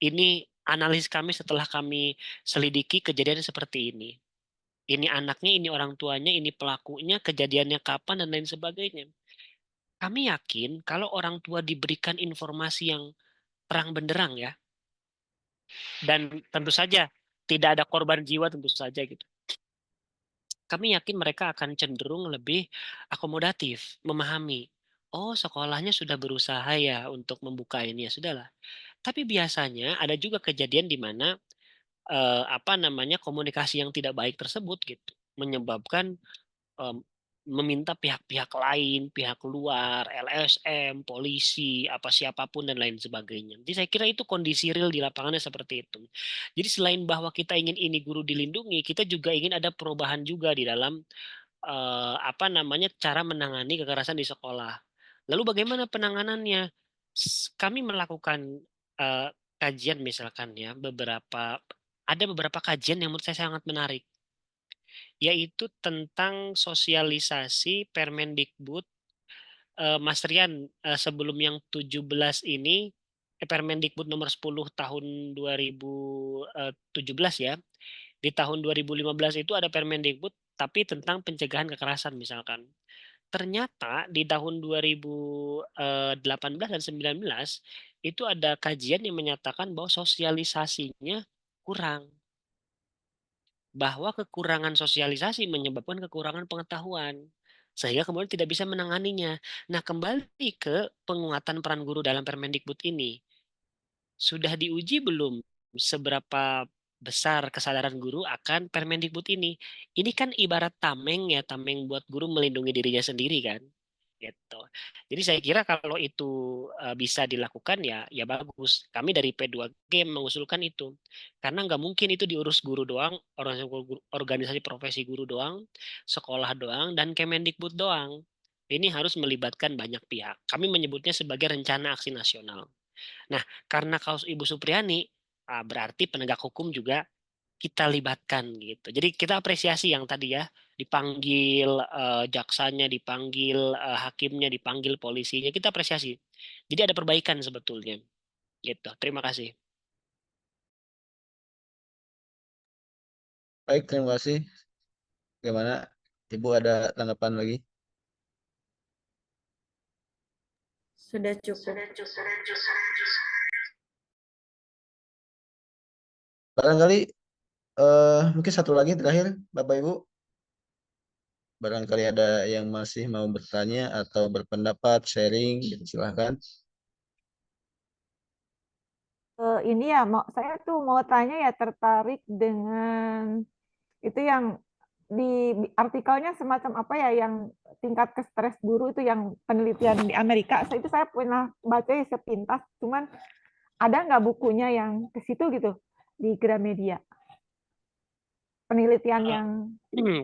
Ini analis kami setelah kami selidiki kejadiannya seperti ini. Ini anaknya, ini orang tuanya, ini pelakunya, kejadiannya kapan, dan lain sebagainya. Kami yakin kalau orang tua diberikan informasi yang terang benderang ya, dan tentu saja tidak ada korban jiwa tentu saja gitu. Kami yakin mereka akan cenderung lebih akomodatif, memahami. Oh, sekolahnya sudah berusaha ya untuk membuka ini, ya sudahlah. Tapi biasanya ada juga kejadian di mana apa namanya komunikasi yang tidak baik tersebut gitu menyebabkan meminta pihak-pihak lain, pihak luar, LSM, polisi, apa siapapun dan lain sebagainya. Jadi saya kira itu kondisi real di lapangannya seperti itu. Jadi selain bahwa kita ingin ini guru dilindungi, kita juga ingin ada perubahan juga di dalam apa namanya cara menangani kekerasan di sekolah. Lalu bagaimana penanganannya? Kami melakukan eh, kajian misalkan ya ada beberapa kajian yang menurut saya sangat menarik, yaitu tentang sosialisasi Permendikbud. Mas Rian, sebelum yang 17 ini, Permendikbud nomor 10 tahun 2017 ya. Di tahun 2015 itu ada Permendikbud tapi tentang pencegahan kekerasan misalkan. Ternyata di tahun 2018 dan 19 itu ada kajian yang menyatakan bahwa sosialisasinya kurang. Bahwa kekurangan sosialisasi menyebabkan kekurangan pengetahuan. Sehingga kemudian tidak bisa menanganinya. Nah, kembali ke penguatan peran guru dalam Permendikbud ini. Sudah diuji belum seberapa besar kesadaran guru akan Permendikbud ini? Ini kan ibarat tameng ya, tameng buat guru melindungi dirinya sendiri kan. Gitu. Jadi saya kira kalau itu bisa dilakukan ya ya bagus. Kami dari P2G mengusulkan itu. Karena nggak mungkin itu diurus guru doang, organisasi profesi guru doang, sekolah doang, dan Kemendikbud doang. Ini harus melibatkan banyak pihak. Kami menyebutnya sebagai rencana aksi nasional. Nah, karena kasus Ibu Supriani, berarti penegak hukum juga kita libatkan gitu. Jadi kita apresiasi yang tadi ya, dipanggil jaksanya, dipanggil hakimnya, dipanggil polisinya, kita apresiasi. Jadi ada perbaikan sebetulnya. Gitu. Terima kasih. Baik, terima kasih. Bagaimana? Ibu ada tanggapan lagi? Sudah cukup. Barangkali mungkin satu lagi terakhir, Bapak Ibu. Barangkali ada yang masih mau bertanya atau berpendapat, sharing, gitu, silahkan. Ini ya, saya tuh mau tanya ya, tertarik dengan itu yang di artikelnya semacam apa ya, yang tingkat stres guru itu yang penelitian di Amerika. Itu saya pernah baca ya sepintas, cuman ada nggak bukunya yang ke situ gitu di Gramedia? Penelitian yang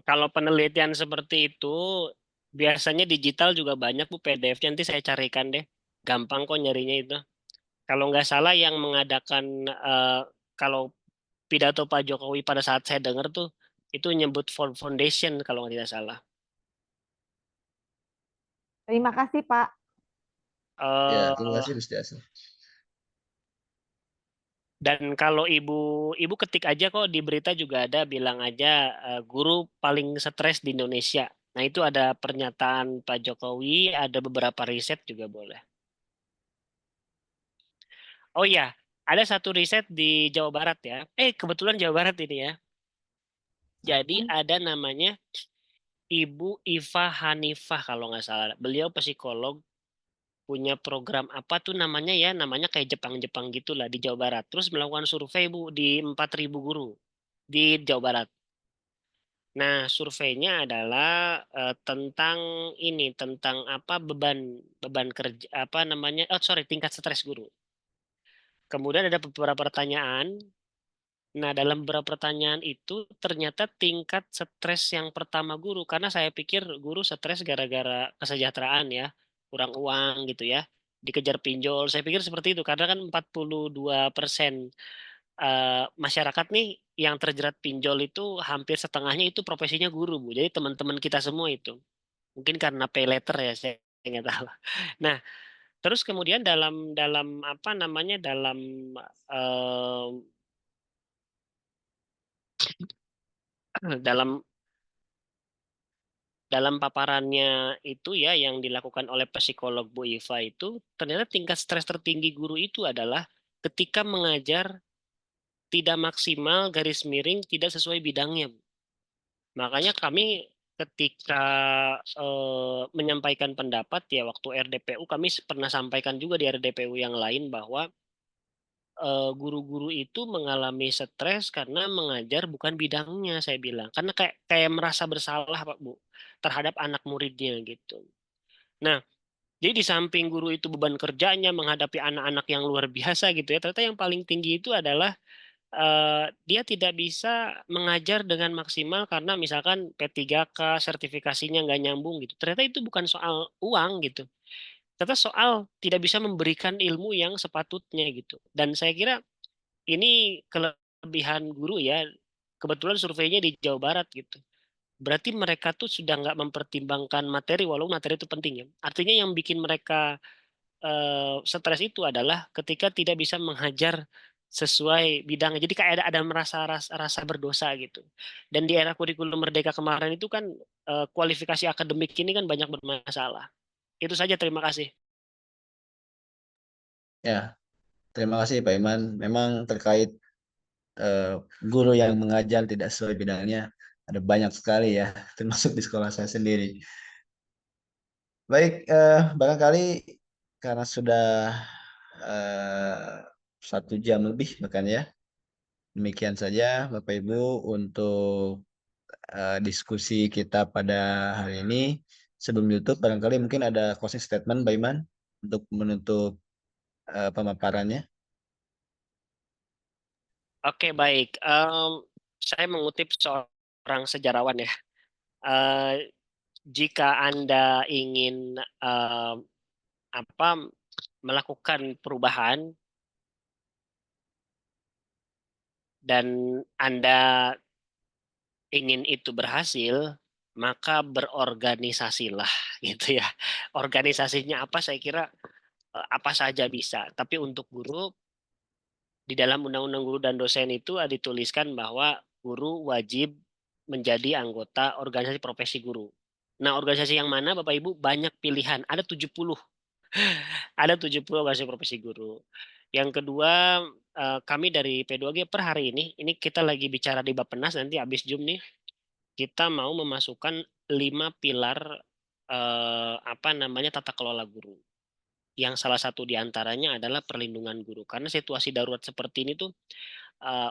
Kalau penelitian seperti itu, biasanya digital juga banyak Bu PDF-nya. Nanti saya carikan deh. Gampang kok nyarinya itu. Kalau nggak salah yang mengadakan, kalau pidato Pak Jokowi pada saat saya dengar tuh, itu nyebut Ford Foundation kalau nggak tidak salah. terima kasih Pak. Ya, Eh, terima kasih, Gusti Asli. dan kalau ibu ketik aja kok di berita juga ada bilang aja guru paling stres di Indonesia. Nah itu ada pernyataan Pak Jokowi, ada beberapa riset juga boleh. Oh iya, ada satu riset di Jawa Barat ya. Kebetulan Jawa Barat ini ya. Jadi ada namanya Ibu Iva Hanifah kalau nggak salah. Beliau psikolog, punya program apa tuh namanya ya, namanya kayak Jepang-Jepang gitulah di Jawa Barat. Terus melakukan survei Bu di 4.000 guru di Jawa Barat. Nah, surveinya adalah tentang ini, tentang apa beban beban kerja apa namanya? Oh, sorry, tingkat stres guru. Kemudian ada beberapa pertanyaan. Nah, dalam beberapa pertanyaan itu ternyata tingkat stres yang pertama guru, karena saya pikir guru stres gara-gara kesejahteraan ya, kurang uang gitu ya, dikejar pinjol. Saya pikir seperti itu, karena kan 42% masyarakat nih yang terjerat pinjol itu hampir setengahnya itu profesinya guru, Bu. Jadi teman-teman kita semua itu. Mungkin karena pay letter ya, saya nggak tahu. Nah, terus kemudian dalam dalam apa namanya dalam eh, dalam dalam paparannya itu ya yang dilakukan oleh psikolog Bu Iva itu ternyata tingkat stres tertinggi guru itu adalah ketika mengajar tidak maksimal garis miring tidak sesuai bidangnya. Makanya kami ketika menyampaikan pendapat ya waktu RDPU kami pernah sampaikan juga di RDPU yang lain bahwa guru-guru itu mengalami stres karena mengajar bukan bidangnya saya bilang karena kayak kayak merasa bersalah Pak Bu terhadap anak muridnya gitu. Nah, jadi di samping guru itu beban kerjanya menghadapi anak-anak yang luar biasa gitu ya, ternyata yang paling tinggi itu adalah dia tidak bisa mengajar dengan maksimal karena misalkan P3K sertifikasinya nggak nyambung gitu. Ternyata itu bukan soal uang gitu. Ternyata soal tidak bisa memberikan ilmu yang sepatutnya gitu. Dan saya kira ini kelebihan guru ya. Kebetulan surveinya di Jawa Barat gitu. Berarti mereka tuh sudah nggak mempertimbangkan materi, walaupun materi itu penting ya. Artinya yang bikin mereka stres itu adalah ketika tidak bisa menghajar sesuai bidangnya. Jadi kayak ada merasa rasa berdosa gitu. Dan di era kurikulum Merdeka kemarin itu kan kualifikasi akademik ini kan banyak bermasalah. Itu saja, terima kasih. Ya, terima kasih Pak Iman. Memang terkait eh, guru yang mengajar tidak sesuai bidangnya ada banyak sekali ya, termasuk di sekolah saya sendiri. Baik, barangkali karena sudah 1 jam lebih bahkan ya. Demikian saja Bapak Ibu untuk diskusi kita pada hari ini. Sebelum YouTube, barangkali mungkin ada closing statement Pak Iman untuk menutup pemaparannya. Oke, baik. Saya mengutip seorang sejarawan ya. Eh, Jika Anda ingin apa melakukan perubahan dan Anda ingin itu berhasil, maka berorganisasilah gitu ya. Organisasinya apa saya kira apa saja bisa. Tapi untuk guru di dalam Undang-Undang Guru dan Dosen itu dituliskan bahwa guru wajib menjadi anggota organisasi profesi guru. Nah, organisasi yang mana Bapak Ibu? Banyak pilihan, ada 70. Ada 70 organisasi profesi guru. Yang kedua, kami dari P2G per hari ini kita lagi bicara di Bappenas nanti habis Zoom nih, kita mau memasukkan 5 pilar apa namanya tata kelola guru. Yang salah satu diantaranya adalah perlindungan guru. Karena situasi darurat seperti ini tuh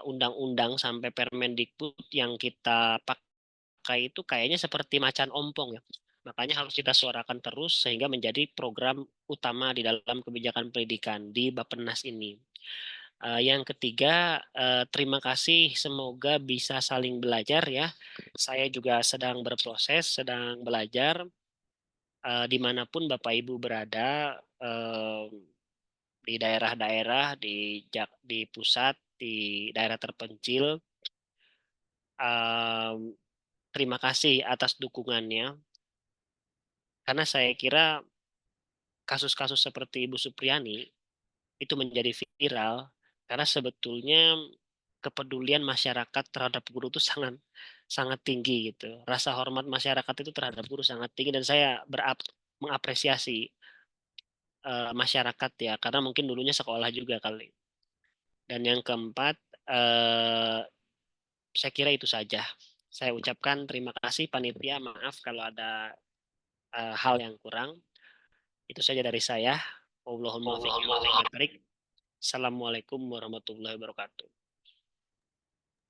undang-undang sampai Permendikbud yang kita pakai itu kayaknya seperti macan ompong ya. Makanya harus kita suarakan terus sehingga menjadi program utama di dalam kebijakan pendidikan di Bappenas ini. Yang ketiga, terima kasih. Semoga bisa saling belajar ya. Saya juga sedang berproses, sedang belajar dimanapun Bapak Ibu berada di daerah-daerah, di pusat, di daerah terpencil. Terima kasih atas dukungannya. Karena saya kira kasus-kasus seperti Ibu Supriani itu menjadi viral karena sebetulnya kepedulian masyarakat terhadap guru itu sangat sangat tinggi gitu. Rasa hormat masyarakat itu terhadap guru sangat tinggi dan saya mengapresiasi masyarakat ya karena mungkin dulunya sekolah juga kali. Dan yang keempat saya kira itu saja. Saya ucapkan terima kasih panitia, maaf kalau ada hal yang kurang. Itu saja dari saya. Assalamualaikum warahmatullahi wabarakatuh.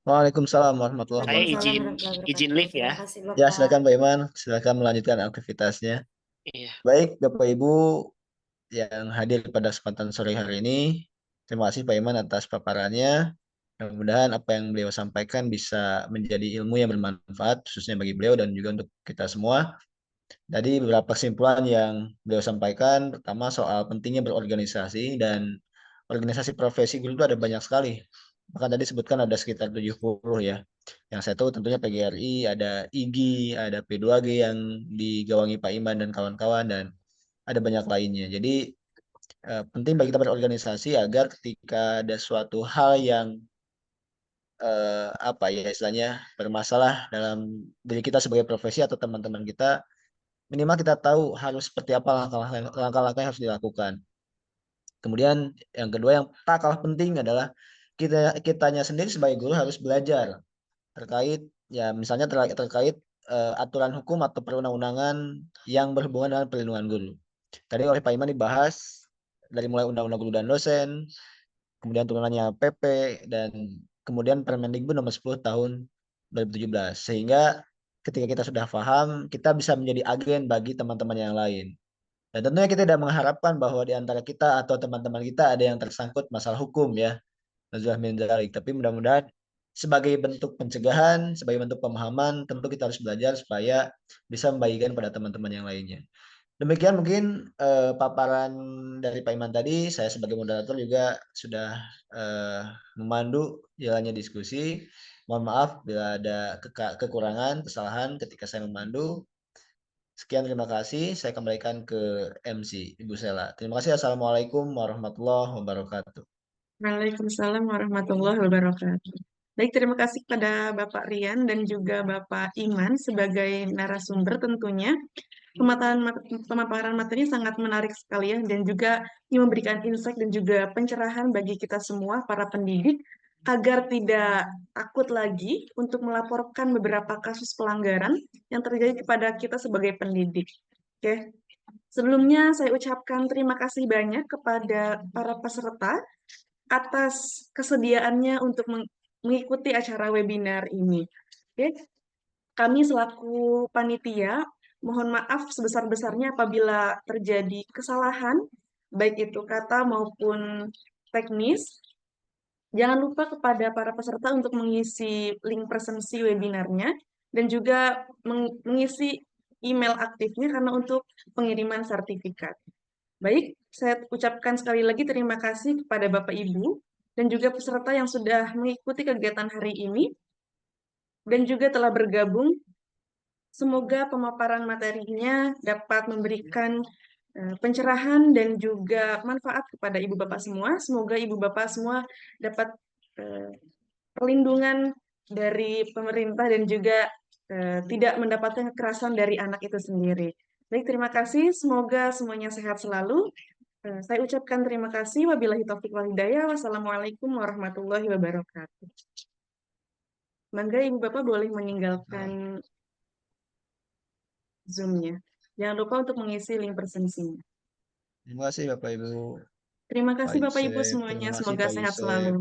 Waalaikumsalam warahmatullahi Saya wabarakatuh. Waalaikumsalam izin warahmatullahi izin wabarakatuh. live ya. Terima kasih Ya, Bapak. silakan Pak Iman, silakan melanjutkan aktivitasnya. Iya. Baik, Bapak Ibu yang hadir pada kesempatan sore hari ini, terima kasih Pak Iman atas paparannya. Mudah-mudahan apa yang beliau sampaikan bisa menjadi ilmu yang bermanfaat khususnya bagi beliau dan juga untuk kita semua. Tadi beberapa kesimpulan yang beliau sampaikan, pertama soal pentingnya berorganisasi dan organisasi profesi guru itu ada banyak sekali. Maka tadi sebutkan ada sekitar 70 ya. Yang saya tahu tentunya PGRI, ada IGI, ada P2G yang digawangi Pak Iman dan kawan-kawan, dan ada banyak lainnya. Jadi penting bagi kita berorganisasi agar ketika ada suatu hal yang apa ya istilahnya bermasalah dalam diri kita sebagai profesi atau teman-teman kita, minimal kita tahu harus seperti apa langkah-langkah yang harus dilakukan. Kemudian yang kedua yang tak kalah penting adalah kitanya sendiri sebagai guru harus belajar terkait ya misalnya terkait aturan hukum atau perundang-undangan yang berhubungan dengan perlindungan guru. Tadi oleh Pak Iman dibahas dari mulai undang-undang guru dan dosen, kemudian turunannya PP, dan kemudian Permendikbud nomor 10 tahun 2017. Sehingga ketika kita sudah paham, kita bisa menjadi agen bagi teman-teman yang lain. Dan tentunya kita tidak mengharapkan bahwa di antara kita atau teman-teman kita ada yang tersangkut masalah hukum ya. Nazulah min dzalik. Tapi mudah-mudahan sebagai bentuk pencegahan, sebagai bentuk pemahaman, tentu kita harus belajar supaya bisa membagikan pada teman-teman yang lainnya. Demikian mungkin paparan dari Pak Iman tadi. Saya sebagai moderator juga sudah memandu jalannya diskusi. Mohon maaf bila ada kekurangan, kesalahan ketika saya memandu. Sekian, terima kasih. Saya kembalikan ke MC, Ibu Sela. Terima kasih. Assalamualaikum warahmatullahi wabarakatuh. Waalaikumsalam warahmatullahi wabarakatuh. Baik, terima kasih kepada Bapak Rian dan juga Bapak Iman sebagai narasumber tentunya. Pemaparan materinya sangat menarik sekali ya, dan juga ini memberikan insight dan juga pencerahan bagi kita semua, para pendidik, agar tidak takut lagi untuk melaporkan beberapa kasus pelanggaran yang terjadi kepada kita sebagai pendidik. Oke. Sebelumnya saya ucapkan terima kasih banyak kepada para peserta atas kesediaannya untuk mengikuti acara webinar ini. Oke. Kami selaku panitia mohon maaf sebesar-besarnya apabila terjadi kesalahan, baik itu kata maupun teknis. Jangan lupa kepada para peserta untuk mengisi link presensi webinarnya dan juga mengisi email aktifnya karena untuk pengiriman sertifikat. Baik, saya ucapkan sekali lagi terima kasih kepada Bapak Ibu dan juga peserta yang sudah mengikuti kegiatan hari ini dan juga telah bergabung. Semoga pemaparan materinya dapat memberikan pencerahan dan juga manfaat kepada Ibu Bapak semua. Semoga Ibu Bapak semua dapat perlindungan dari pemerintah dan juga tidak mendapatkan kekerasan dari anak itu sendiri. Baik, terima kasih. Semoga semuanya sehat selalu. Saya ucapkan terima kasih. Wabillahi taufiq wal hidayah. Wassalamualaikum warahmatullahi wabarakatuh. Mangga Ibu Bapak boleh meninggalkan Zoom-nya. Jangan lupa untuk mengisi link presensinya. Terima kasih Bapak Ibu. Terima Pak kasih Bapak Ibu Yusef, semuanya. terima kasih Semoga Pak sehat Yusef. selalu.